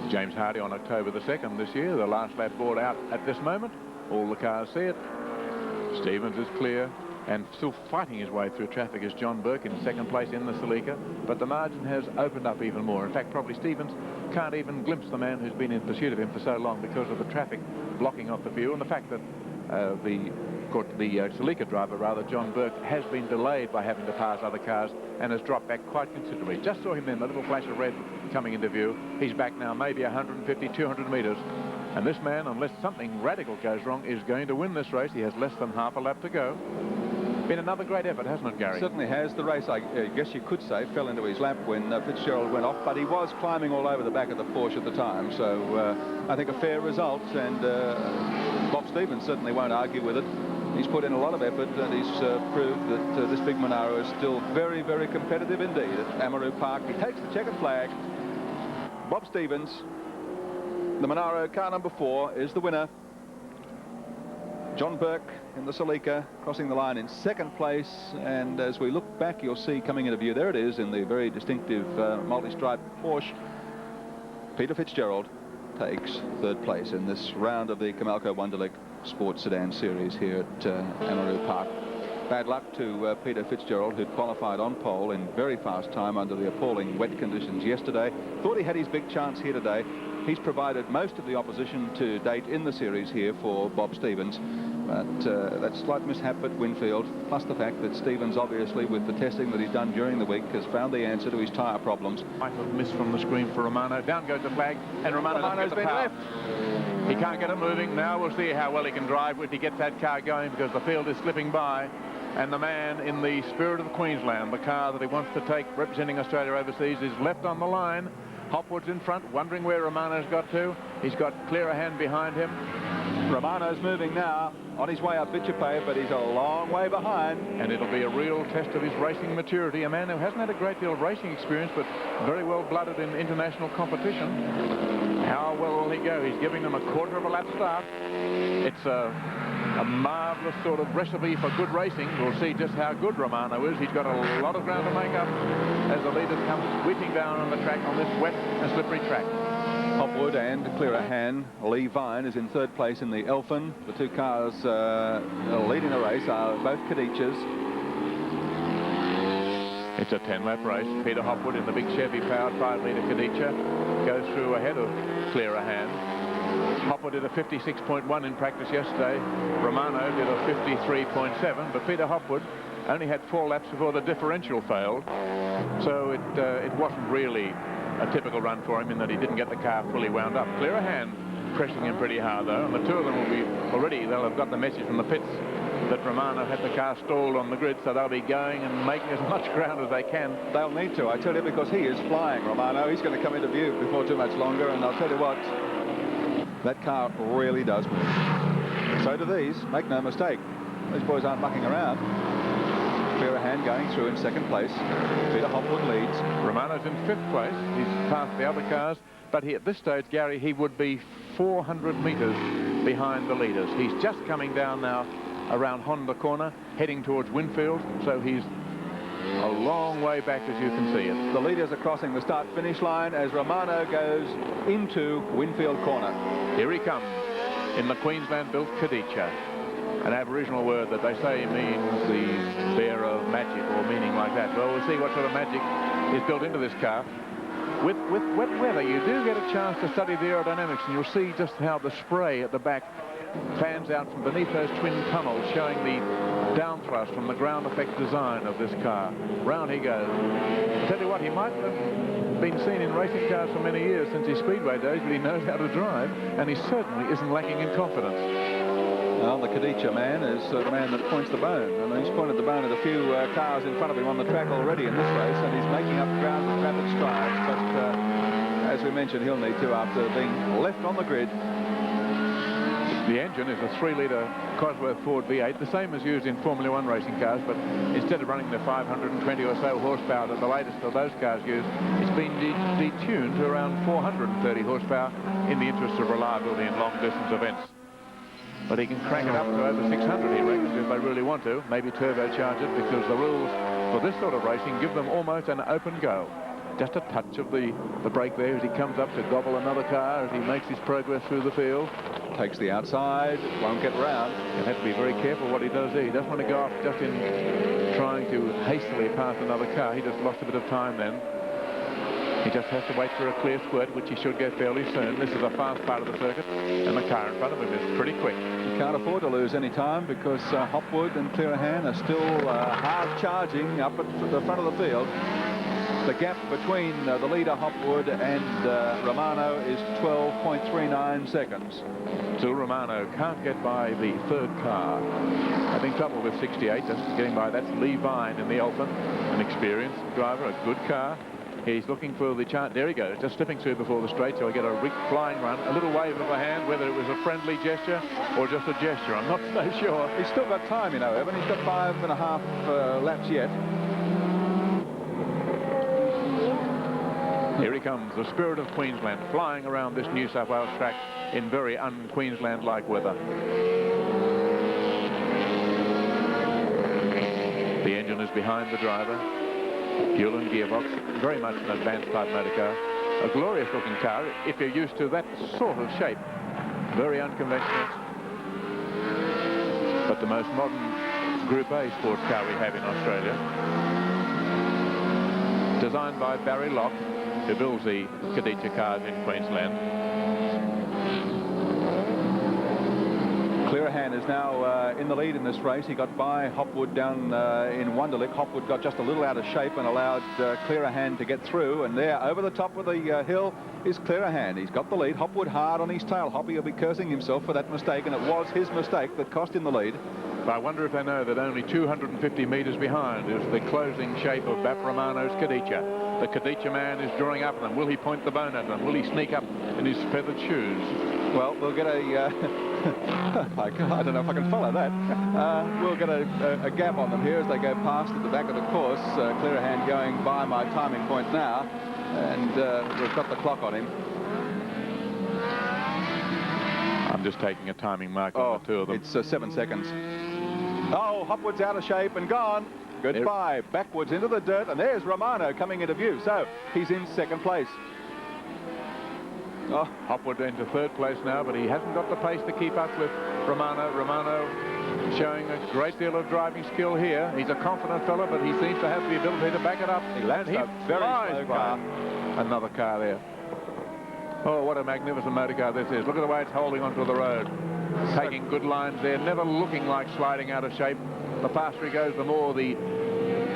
James Hardy on October the 2nd this year. The last lap board out at this moment. All the cars see it. Stevens is clear and still fighting his way through traffic is John Burke in second place in the Celica, but the margin has opened up even more. In fact, probably Stevens can't even glimpse the man who's been in pursuit of him for so long because of the traffic blocking off the view and the fact that the Celica driver, rather, John Burke, has been delayed by having to pass other cars and has dropped back quite considerably. Just saw him then, the little flash of red coming into view. He's back now maybe 150, 200 metres. And this man, unless something radical goes wrong, is going to win this race. He has less than half a lap to go. Been another great effort, hasn't it, Gary? Certainly has. The race, I guess you could say, fell into his lap when Fitzgerald went off, but he was climbing all over the back of the Porsche at the time. So I think a fair result, and Bob Stevens certainly won't argue with it. He's put in a lot of effort, and he's proved that this big Monaro is still very, very competitive indeed at Amaroo Park. He takes the checkered flag. Bob Stevens, the Monaro, car number 4, is the winner. John Burke in the Celica crossing the line in second place, and as we look back, you'll see coming into view, there it is in the very distinctive multi-stripe Porsche. Peter Fitzgerald takes third place in this round of the Comalco Wonderlic Sports Sedan Series here at Amaroo Park. Bad luck to Peter Fitzgerald, who'd qualified on pole in very fast time under the appalling wet conditions yesterday. Thought he had his big chance here today. He's provided most of the opposition to date in the series here for Bob Stevens. But that slight mishap at Winfield, plus the fact that Stevens, obviously, with the testing that he's done during the week, has found the answer to his tyre problems. Might have missed from the screen for Romano. Down goes the flag, and Romano's been left. He can't get it moving. Now we'll see how well he can drive if he gets that car going, because the field is slipping by. And the man in the Spirit of Queensland, the car that he wants to take representing Australia overseas, is left on the line. Hopwood's in front, wondering where Romano's got to. He's got clear a hand behind him. Romano's moving now on his way up Bitchapay, but he's a long way behind. And it'll be a real test of his racing maturity. A man who hasn't had a great deal of racing experience, but very well blooded in international competition. How well will he go? He's giving them a quarter of a lap start. It's a marvellous sort of recipe for good racing. We'll see just how good Romano is. He's got a lot of ground to make up as the leaders come whipping down on the track on this wet and slippery track. Hopwood and Clearahan. Lee Vine is in third place in the Elfin. The two cars leading the race are both Kadichas. It's a 10-lap race. Peter Hopwood in the big Chevy powered 5-litre Kadicha goes through ahead of Clearahan. Hopwood did a 56.1 in practice yesterday. Romano did a 53.7, but Peter Hopwood only had 4 laps before the differential failed. So it wasn't really a typical run for him in that he didn't get the car fully wound up. Clearahan pressing him pretty hard though, and the two of them will be already, they'll have got the message from the pits that Romano had the car stalled on the grid, so they'll be going and making as much ground as they can. They'll need to, I tell you, because he is flying, Romano. He's going to come into view before too much longer, and I'll tell you what, that car really does move. So do these, make no mistake. These boys aren't mucking around. Clearahan going through in second place. Peter Hopwood leads. Romano's in 5th place. He's passed the other cars, but at this stage, Gary, he would be 400 metres behind the leaders. He's just coming down now around Honda Corner, heading towards Winfield, so he's a long way back, as you can see it. The leaders are crossing the start-finish line as Romano goes into Winfield Corner. Here he comes in the Queensland-built Kadicha, an Aboriginal word that they say means the bear of magic or meaning like that. Well, we'll see what sort of magic is built into this car. With wet weather, you do get a chance to study the aerodynamics, and you'll see just how the spray at the back fans out from beneath those twin tunnels, showing the downthrust from the ground effect design of this car. Round he goes. I'll tell you what, he might have been seen in racing cars for many years since his speedway days, but he knows how to drive, and he certainly isn't lacking in confidence. Well, the Kadicha man is the man that points the bone, and he's pointed the bone at a few cars in front of him on the track already in this race, and he's making up ground with rapid strides, but as we mentioned, he'll need to after being left on the grid. The engine is a 3-litre Cosworth Ford V8, the same as used in Formula 1 racing cars, but instead of running the 520 or so horsepower that the latest of those cars use, it's been detuned to around 430 horsepower in the interest of reliability in long-distance events. But he can crank it up to over 600, he reckons, if they really want to. Maybe turbocharge it, because the rules for this sort of racing give them almost an open go. Just a touch of the brake there as he comes up to gobble another car as he makes his progress through the field. Takes the outside, won't get round. He'll have to be very careful what he does there. He doesn't want to go off just in trying to hastily pass another car. He just lost a bit of time then. He just has to wait for a clear squirt, which he should get fairly soon. This is a fast part of the circuit, and the car in front of him is pretty quick. You can't afford to lose any time, because Hopwood and Clearahan are still hard charging up at the front of the field. The gap between the leader Hopwood and Romano is 12.39 seconds. Still Romano can't get by the third car. Having trouble with 68, just getting by. That's Lee Vine in the Alpha, an experienced driver, a good car. He's looking for the chart. There he goes, just slipping through before the straight, so I get a flying run. A little wave of a hand, whether it was a friendly gesture or just a gesture, I'm not so sure. He's still got time, you know, Evan. He's got 5.5 laps yet. Here he comes, the spirit of Queensland, flying around this New South Wales track in very un-Queensland-like weather. The engine is behind the driver. Fuel and gearbox, very much an advanced type motor car. A glorious looking car if you're used to that sort of shape. Very unconventional. But the most modern Group A sports car we have in Australia. Designed by Barry Locke, who builds the Khadija cars in Queensland. Clearahan is now in the lead in this race. He got by Hopwood down in Wonderlick. Hopwood got just a little out of shape and allowed Clearahan to get through. And there, over the top of the hill, is Clearahan. He's got the lead. Hopwood hard on his tail. Hoppy will be cursing himself for that mistake, and it was his mistake that cost him the lead. But I wonder if they know that only 250 metres behind is the closing shape of Bap Romano's Khadija. The Khadija man is drawing up at them. Will he point the bone at them? Will he sneak up in his feathered shoes? Well, we'll get a... I don't know if I can follow that. We'll get a gap on them here as they go past at the back of the course. Clearahan going by my timing point now, and we've got the clock on him. I'm just taking a timing mark on the two of them. It's 7 seconds. Oh, Hopwood's out of shape and gone. Goodbye. Backwards into the dirt, and there's Romano coming into view. So he's in second place. Oh, Hopwood into third place now, but he hasn't got the pace to keep up with Romano. Romano showing a great deal of driving skill here. He's a confident fella, but he seems to have the ability to back it up. He lands a very slow car. Another car there. Oh, what a magnificent motor car this is. Look at the way it's holding onto the road. Taking good lines there, never looking like sliding out of shape. The faster he goes, the more the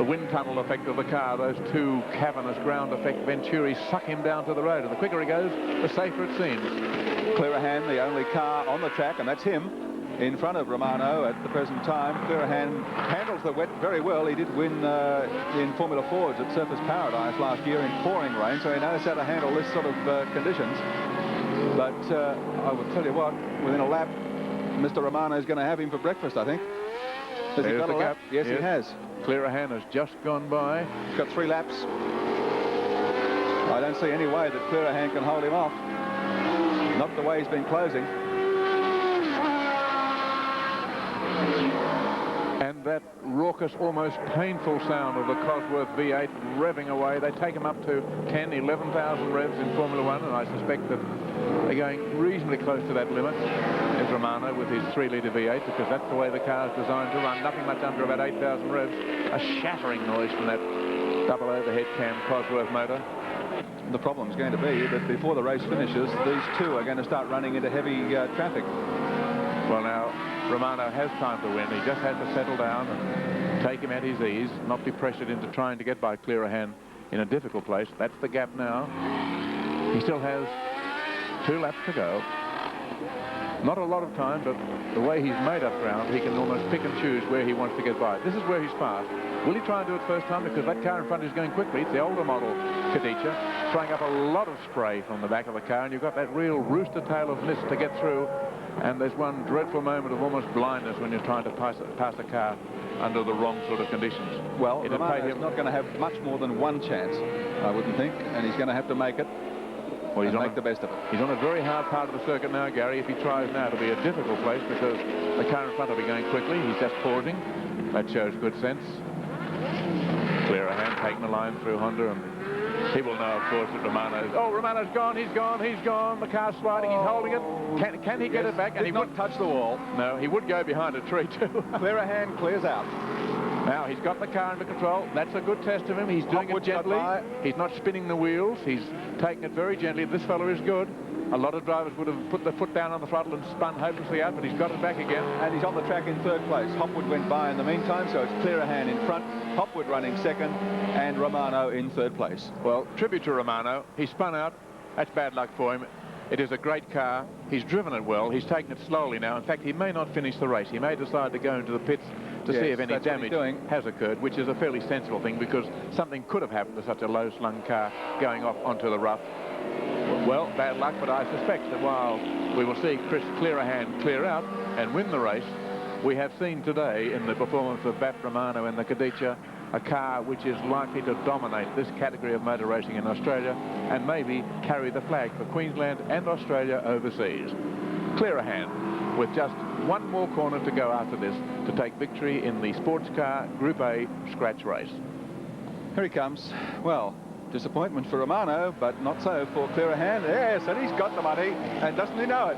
wind tunnel effect of the car, those two cavernous ground effect Venturis suck him down to the road. And the quicker he goes, the safer it seems. Clearahan, the only car on the track, and that's him in front of Romano at the present time. Clearahan handles the wet very well. He did win in Formula Fords at Surface Paradise last year in pouring rain, so he knows how to handle this sort of conditions. But I will tell you what, within a lap, Mr. Romano is going to have him for breakfast, I think. Has he got a lap? Yes, he has. Clearahan has just gone by. He's got 3 laps. I don't see any way that Clearahan can hold him off. Not the way he's been closing. And that raucous, almost painful sound of the Cosworth V8 revving away. They take him up to 10, 11,000 revs in Formula One, and I suspect that they're going reasonably close to that limit. There's Romano with his 3-litre V8, because that's the way the car is designed to run. Nothing much under about 8,000 revs. A shattering noise from that double overhead cam Cosworth motor. The problem is going to be that before the race finishes, these two are going to start running into heavy traffic. Well, now, Romano has time to win. He just has to settle down and take him at his ease, not be pressured into trying to get by Clearahan in a difficult place. That's the gap now. He still has 2 laps to go. Not a lot of time, but the way he's made up ground, he can almost pick and choose where he wants to get by. This is where he's fast. Will he try and do it first time? Because that car in front is going quickly. It's the older model Khadija, throwing up a lot of spray from the back of the car, and you've got that real rooster tail of mist to get through. And there's one dreadful moment of almost blindness when you're trying to pass a car under the wrong sort of conditions. Well, Romano's not going to have much more than one chance, I wouldn't think, and he's going to have to make it. Well, he's and on make the best of it. He's on a very hard part of the circuit now, Gary. If he tries now, it'll be a difficult place because the car in front will be going quickly. He's just pausing. That shows good sense. Clear a hand, taking the line through Honda, and he will know, of course, that Romano's... Oh, Romano's gone, he's gone, he's gone. The car's sliding, he's holding it. Can he get it back? And he would touch the wall. No, he would go behind a tree, too. Clear a hand, clears out. Now, he's got the car under control. That's a good test of him. He's doing it gently. He's not spinning the wheels. He's taking it very gently. This fellow is good. A lot of drivers would have put the foot down on the throttle and spun hopelessly out, but he's got it back again. And he's on the track in third place. Hopwood went by in the meantime, so it's Clear a hand in front. Hopwood running second, and Romano in third place. Well, tribute to Romano. He spun out. That's bad luck for him. It is a great car. He's driven it well. He's taken it slowly now. In fact, he may not finish the race. He may decide to go into the pits to see if any damage has occurred, which is a fairly sensible thing because something could have happened to such a low-slung car going off onto the rough. Well, bad luck, but I suspect that while we will see Chris Clear a hand clear out and win the race, we have seen today in the performance of Bap Romano and the Cadicia a car which is likely to dominate this category of motor racing in Australia and maybe carry the flag for Queensland and Australia overseas. Clear a hand with just one more corner to go after this to take victory in the sports car Group A scratch race. Here he comes. Well, disappointment for Romano, but not so for Clear a hand. Yes, and he's got the money, and doesn't he know it?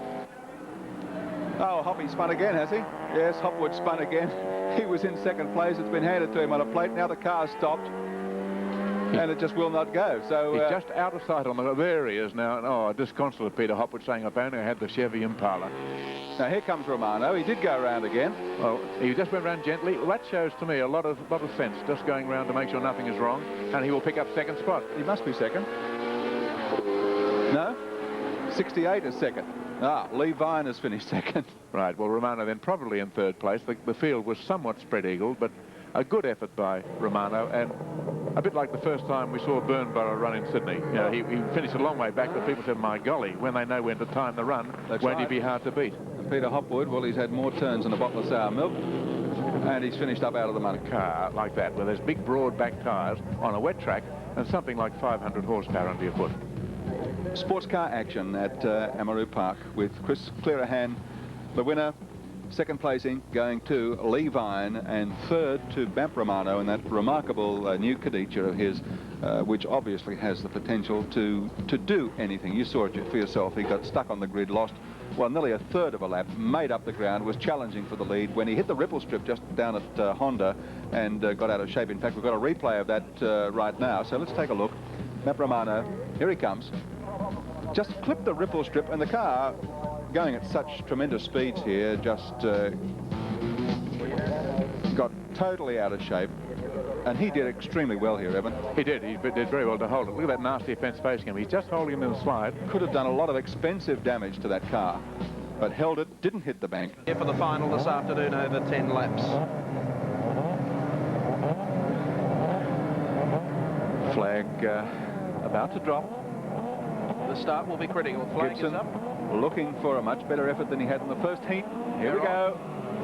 Oh, Hoppy spun again, has he? Yes, Hopwood spun again. He was in second place. It's been handed to him on a plate. Now the car's stopped, and it just will not go. So he's just out of sight on the... There he is now. Oh, disconsolate Peter Hopwood saying, if only I had the Chevy Impala. Now here comes Romano. He did go around again. Well, he just went around gently. Well, that shows to me a lot of sense, just going around to make sure nothing is wrong, and he will pick up second spot. He must be second. No? 68 is second. Ah, Lee Vine has finished second. Right, well, Romano then probably in third place. The field was somewhat spread-eagled, but a good effort by Romano, and a bit like the first time we saw Burnborough run in Sydney. You know, he finished a long way back, but people said, my golly, when they know when to time the run, won't he be hard to beat? And Peter Hopwood, well, he's had more turns than a bottle of sour milk, and he's finished up out of the money. Car like that, where there's big, broad back tyres on a wet track and something like 500 horsepower under your foot. Sports car action at Amaroo Park with Chris Clear a hand, the winner. Second placing going to Lee Vine, and third to Bap Romano in that remarkable new Cadicia of his, which obviously has the potential to do anything. You saw it for yourself. He got stuck on the grid, lost, well, nearly a third of a lap, made up the ground, was challenging for the lead when he hit the ripple strip just down at Honda and got out of shape. In fact, we've got a replay of that right now, so let's take a look. Bap Romano, here he comes. Just clipped the ripple strip, and the car, going at such tremendous speeds here, just got totally out of shape. And he did extremely well here, Evan. He did. He did very well to hold it. Look at that nasty offence facing him. He's just holding him in the slide. Could have done a lot of expensive damage to that car, but held it, didn't hit the bank. Here for the final this afternoon over 10 laps. Flag about to drop. The start will be critical. Flag Gibson is up. Looking for a much better effort than he had in the first heat. Here we go.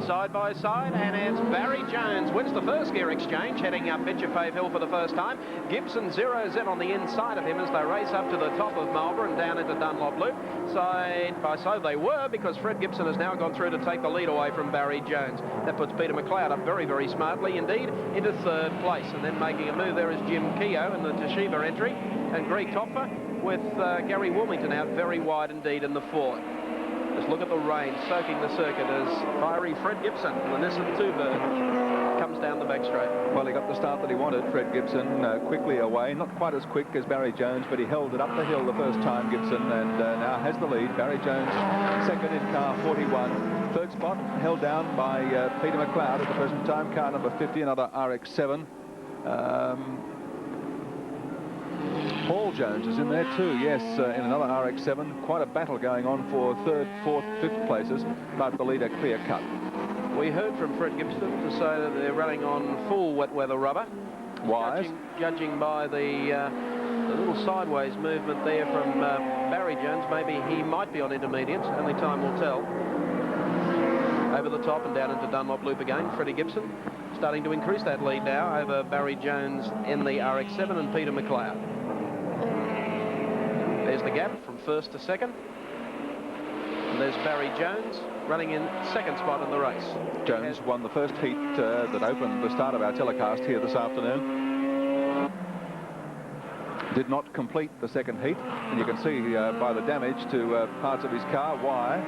Side by side, and it's Barry Jones wins the first gear exchange, heading up Bitchafave Hill for the first time. Gibson zeroes in on the inside of him as they race up to the top of Marlborough and down into Dunlop Loop. Side by side they were, because Fred Gibson has now gone through to take the lead away from Barry Jones. That puts Peter McLeod up very, very smartly indeed into third place. And then making a move there is Jim Keogh in the Toshiba entry, and Greg Topfer with Gary Wilmington out very wide indeed in the fourth. Just look at the rain soaking the circuit as fiery Fred Gibson, the Nissan 2-bird, comes down the back straight. Well, he got the start that he wanted, Fred Gibson, quickly away. Not quite as quick as Barry Jones, but he held it up the hill the first time, Gibson, and now has the lead. Barry Jones, second in car 41. Third spot held down by Peter McLeod at the present time, car number 50, another RX-7. Paul Jones is in there too, yes, in another RX-7. Quite a battle going on for third, fourth, fifth places, but the leader clear cut. We heard from Fred Gibson to say that they're running on full wet weather rubber. Wise. Judging by the little sideways movement there from Barry Jones, maybe he might be on intermediates, only time will tell. Over the top and down into Dunlop Loop again, Freddie Gibson starting to increase that lead now over Barry Jones in the RX-7 and Peter McLeod. There's the gap from first to second. And there's Barry Jones running in second spot in the race. Jones won the first heat that opened the start of our telecast here this afternoon. Did not complete the second heat, and you can see by the damage to parts of his car why.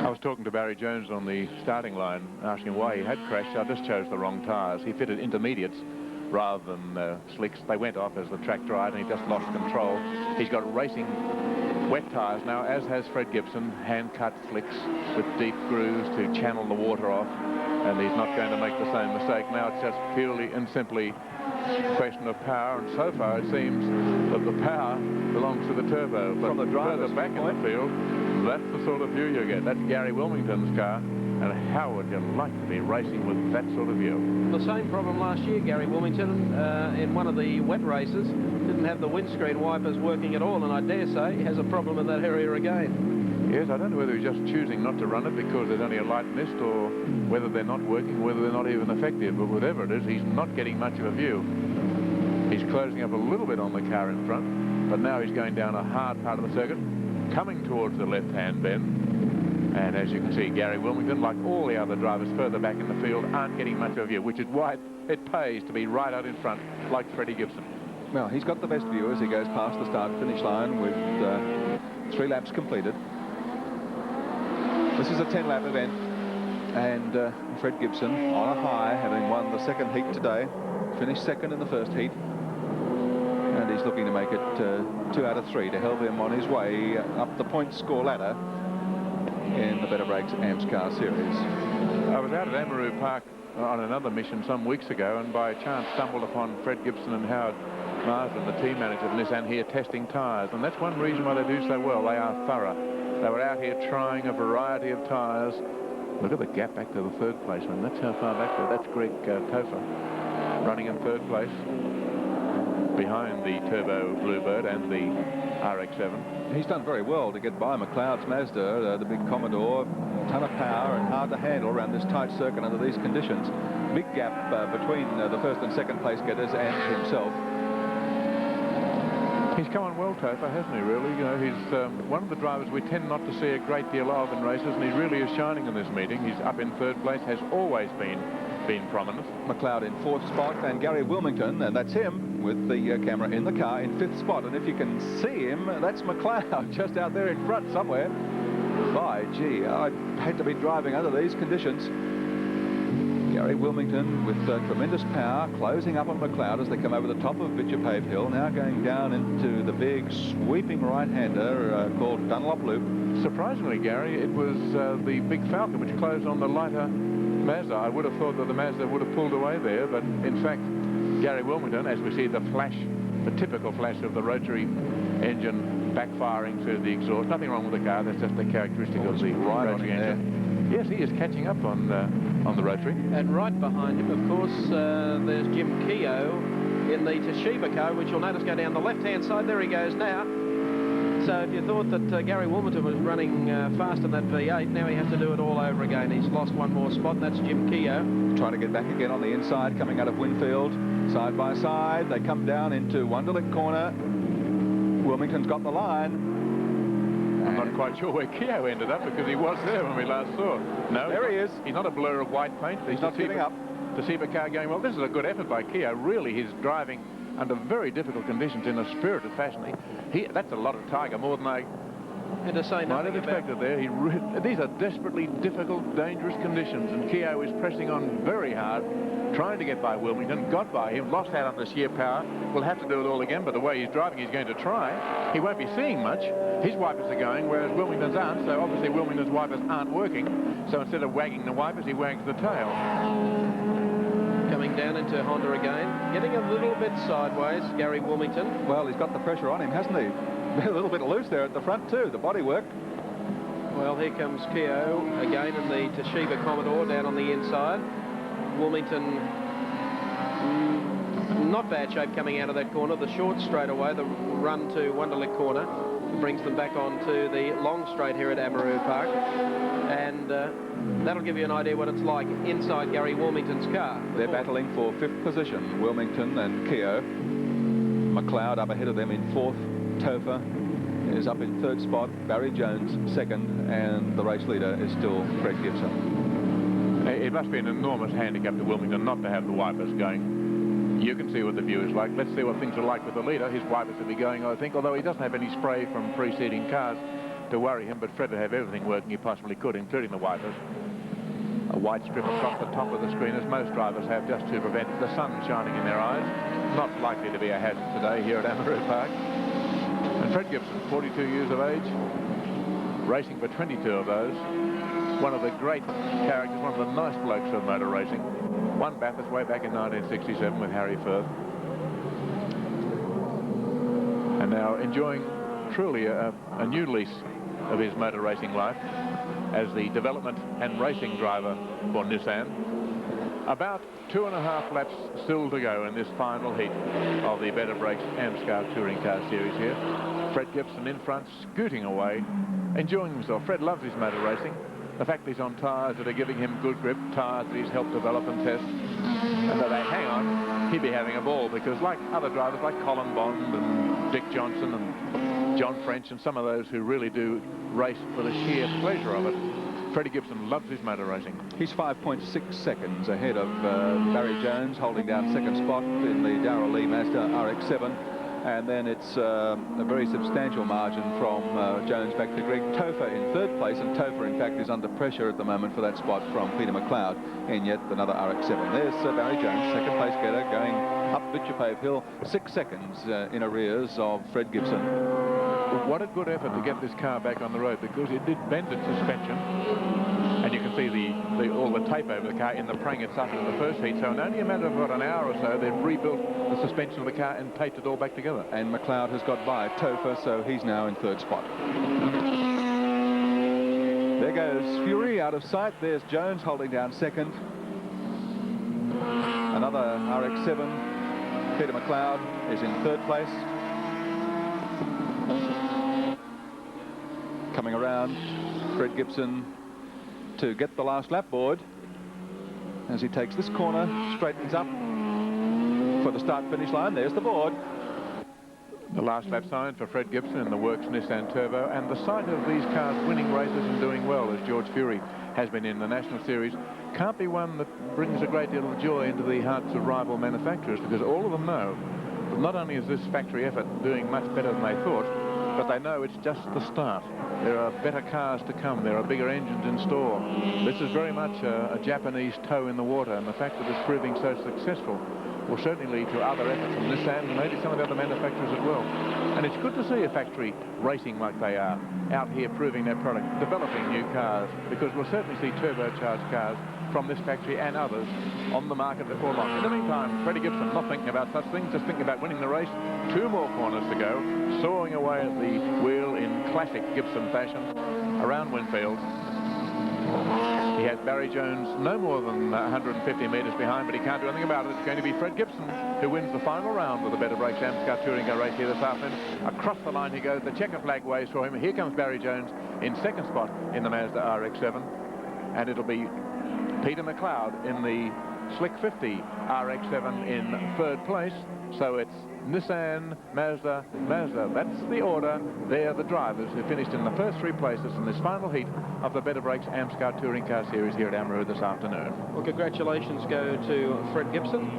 I was talking to Barry Jones on the starting line, asking why he had crashed. I just chose the wrong tyres. He fitted intermediates rather than slicks. They went off as the track dried, and he just lost control. He's got racing wet tyres now, as has Fred Gibson, hand-cut slicks with deep grooves to channel the water off, and he's not going to make the same mistake. Now it's just purely and simply a question of power, and so far it seems that the power belongs to the turbo. But from the driver's further back in the field, that's the sort of view you get. That's Gary Wilmington's car, and how would you like to be racing with that sort of view? The same problem last year, Gary Wilmington, in one of the wet races, didn't have the windscreen wipers working at all, and I dare say he has a problem in that area again. Yes, I don't know whether he's just choosing not to run it because there's only a light mist, or whether they're not working, whether they're not even effective, but whatever it is, he's not getting much of a view. He's closing up a little bit on the car in front, but now he's going down a hard part of the circuit, coming towards the left-hand bend. And as you can see, Gary Wilmington, like all the other drivers further back in the field, aren't getting much of a view, which is why it pays to be right out in front, like Freddie Gibson. Well, he's got the best view as he goes past the start-finish line with 3 laps completed. This is a 10-lap event, and Fred Gibson on a high, having won the second heat today, finished second in the first heat, and he's looking to make it 2 out of 3 to help him on his way up the point score ladder in the Better Brakes Amscar Series. I was out at Amaroo Park on another mission some weeks ago, and by chance stumbled upon Fred Gibson and Howard Marsden, the team manager of Nissan, here testing tyres, and that's one reason why they do so well. They are thorough. They were out here trying a variety of tyres. Look at the gap back to the third placeman. That's how far back there. That's Greg Topher running in third place behind the Turbo Bluebird and the RX-7. He's done very well to get by McLeod's Mazda, the big Commodore. A ton of power and hard to handle around this tight circuit under these conditions. Big gap between the first and second place getters and himself. He's come on well, Topher, hasn't he, really? You know, he's one of the drivers we tend not to see a great deal of in races, and he really is shining in this meeting. He's up in third place, has always been prominent. McLeod in fourth spot, and Gary Wilmington, and that's him with the camera in the car, in fifth spot. And if you can see him, that's McLeod just out there in front somewhere. By gee, I'd hate to be driving under these conditions. Gary Wilmington with tremendous power, closing up on McLeod as they come over the top of Bitcher Pave Hill, now going down into the big sweeping right-hander called Dunlop Loop. Surprisingly, Gary, it was the big Falcon which closed on the lighter Mazda. I would have thought that the Mazda would have pulled away there, but in fact, Gary Wilmington, as we see the flash, the typical flash of the rotary engine backfiring to the exhaust. Nothing wrong with the car, that's just the characteristic of the rotary engine. Yes, he is catching up on the rotary. And right behind him, of course, there's Jim Keogh in the Toshiba car, which you'll notice go down the left-hand side. There he goes now. So if you thought that Gary Wilmington was running fast in that V8, now he has to do it all over again. He's lost one more spot, and that's Jim Keogh. Trying to get back again on the inside, coming out of Winfield. Side by side, they come down into Wunderlich corner. Wilmington's got the line. I'm not quite sure where Keogh ended up, because he was there when we last saw. No, there he is. He's not a blur of white paint. He's not giving up. Toshiba car going well. This is a good effort by Keogh. Really, he's driving under very difficult conditions in a spirited fashion. That's a lot of Tiger, more than I might have expected there. These are desperately difficult, dangerous conditions, and Keogh is pressing on very hard, trying to get by Wilmington. Got by him, lost out on the sheer power. Will have to do it all again, but the way he's driving, he's going to try. He won't be seeing much. His wipers are going, whereas Wilmington's aren't, so obviously Wilmington's wipers aren't working. So instead of wagging the wipers, he wags the tail. Coming down into Honda again, getting a little bit sideways, Gary Wilmington. Well, he's got the pressure on him, hasn't he? A little bit loose there at the front too, the bodywork. Well, here comes Keogh again in the Toshiba Commodore down on the inside. Wilmington in not bad shape coming out of that corner. The short straightaway, the run to Wonderlick corner, brings them back onto the long straight here at Amaroo Park. And that'll give you an idea what it's like inside Gary Wilmington's car. They're battling for 5th position, Wilmington and Keogh. McLeod up ahead of them in 4th. Topher is up in 3rd spot. Barry Jones 2nd, and the race leader is still Fred Gibson. It must be an enormous handicap to Wilmington not to have the wipers going. You can see what the view is like. Let's see what things are like with the leader. His wipers will be going, I think, although he doesn't have any spray from preceding cars to worry him, but Fred will have everything working he possibly could, including the wipers. A white strip across the top of the screen, as most drivers have, just to prevent the sun shining in their eyes. Not likely to be a hazard today here at Amaroo Park. And Fred Gibson, 42 years of age, racing for 22 of those. One of the great characters, one of the nice blokes of motor racing. Won Bathurst way back in 1967 with Harry Firth. And now enjoying truly a new lease of his motor racing life as the development and racing driver for Nissan. About 2.5 laps still to go in this final heat of the Better Brakes Amscar Touring Car Series here. Fred Gibson in front, scooting away, enjoying himself. Fred loves his motor racing. The fact that he's on tyres that are giving him good grip, tyres that he's helped develop and test, and that they hang on, he'd be having a ball, because like other drivers like Colin Bond and Dick Johnson and John French and some of those who really do race for the sheer pleasure of it, Freddie Gibson loves his motor racing. He's 5.6 seconds ahead of Barry Jones, holding down 2nd spot in the Darrell Lee Mazda RX-7. And then it's a very substantial margin from Jones back to Greg Topher in 3rd place. And Topher, in fact, is under pressure at the moment for that spot from Peter McLeod in yet another RX-7. There's Barry Jones, 2nd place getter, going up Bitchapave Hill, 6 seconds in arrears of Fred Gibson. What a good effort to get this car back on the road, because it did bend its suspension, and you can see all the tape over the car in the prang it suffered in the first heat. So in only a matter of about an hour or so, they've rebuilt the suspension of the car and taped it all back together. And McLeod has got by Topher, so he's now in 3rd spot. There goes Fury out of sight. There's Jones holding down 2nd. Another RX-7. Peter McLeod is in 3rd place. Coming around, Fred Gibson to get the last lap board as he takes this corner, straightens up for the start-finish line. There's the board. The last lap sign for Fred Gibson in the Works Nissan Turbo, and the sight of these cars winning races and doing well, as George Fury has been in the National Series, can't be one that brings a great deal of joy into the hearts of rival manufacturers, because all of them know that not only is this factory effort doing much better than they thought, but they know it's just the start. There are better cars to come. There are bigger engines in store. This is very much a Japanese toe in the water, and the fact that it's proving so successful will certainly lead to other efforts from Nissan and maybe some of the other manufacturers as well. And it's good to see a factory racing like they are, out here proving their product, developing new cars, because we'll certainly see turbocharged cars from this factory and others on the market before long. In the meantime, Freddie Gibson not thinking about such things, just thinking about winning the race. 2 more corners to go, sawing away at the wheel in classic Gibson fashion around Winfield. He has Barry Jones no more than 150 metres behind, but he can't do anything about it. It's going to be Fred Gibson who wins the final round of the Better Brakes Amscar Touring Car race here this afternoon. Across the line he goes. The checker flag waves for him. Here comes Barry Jones in 2nd spot in the Mazda RX-7, and it'll be Peter McLeod in the Slick 50 RX-7 in 3rd place. So it's Nissan, Mazda, Mazda. That's the order. They're the drivers who finished in the first 3 places in this final heat of the Better Brakes Amscar Touring Car Series here at Amaroo this afternoon. Well, congratulations go to Fred Gibson,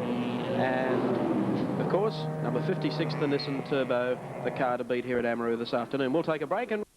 and of course, number 56, the Nissan Turbo, the car to beat here at Amaroo this afternoon. We'll take a break and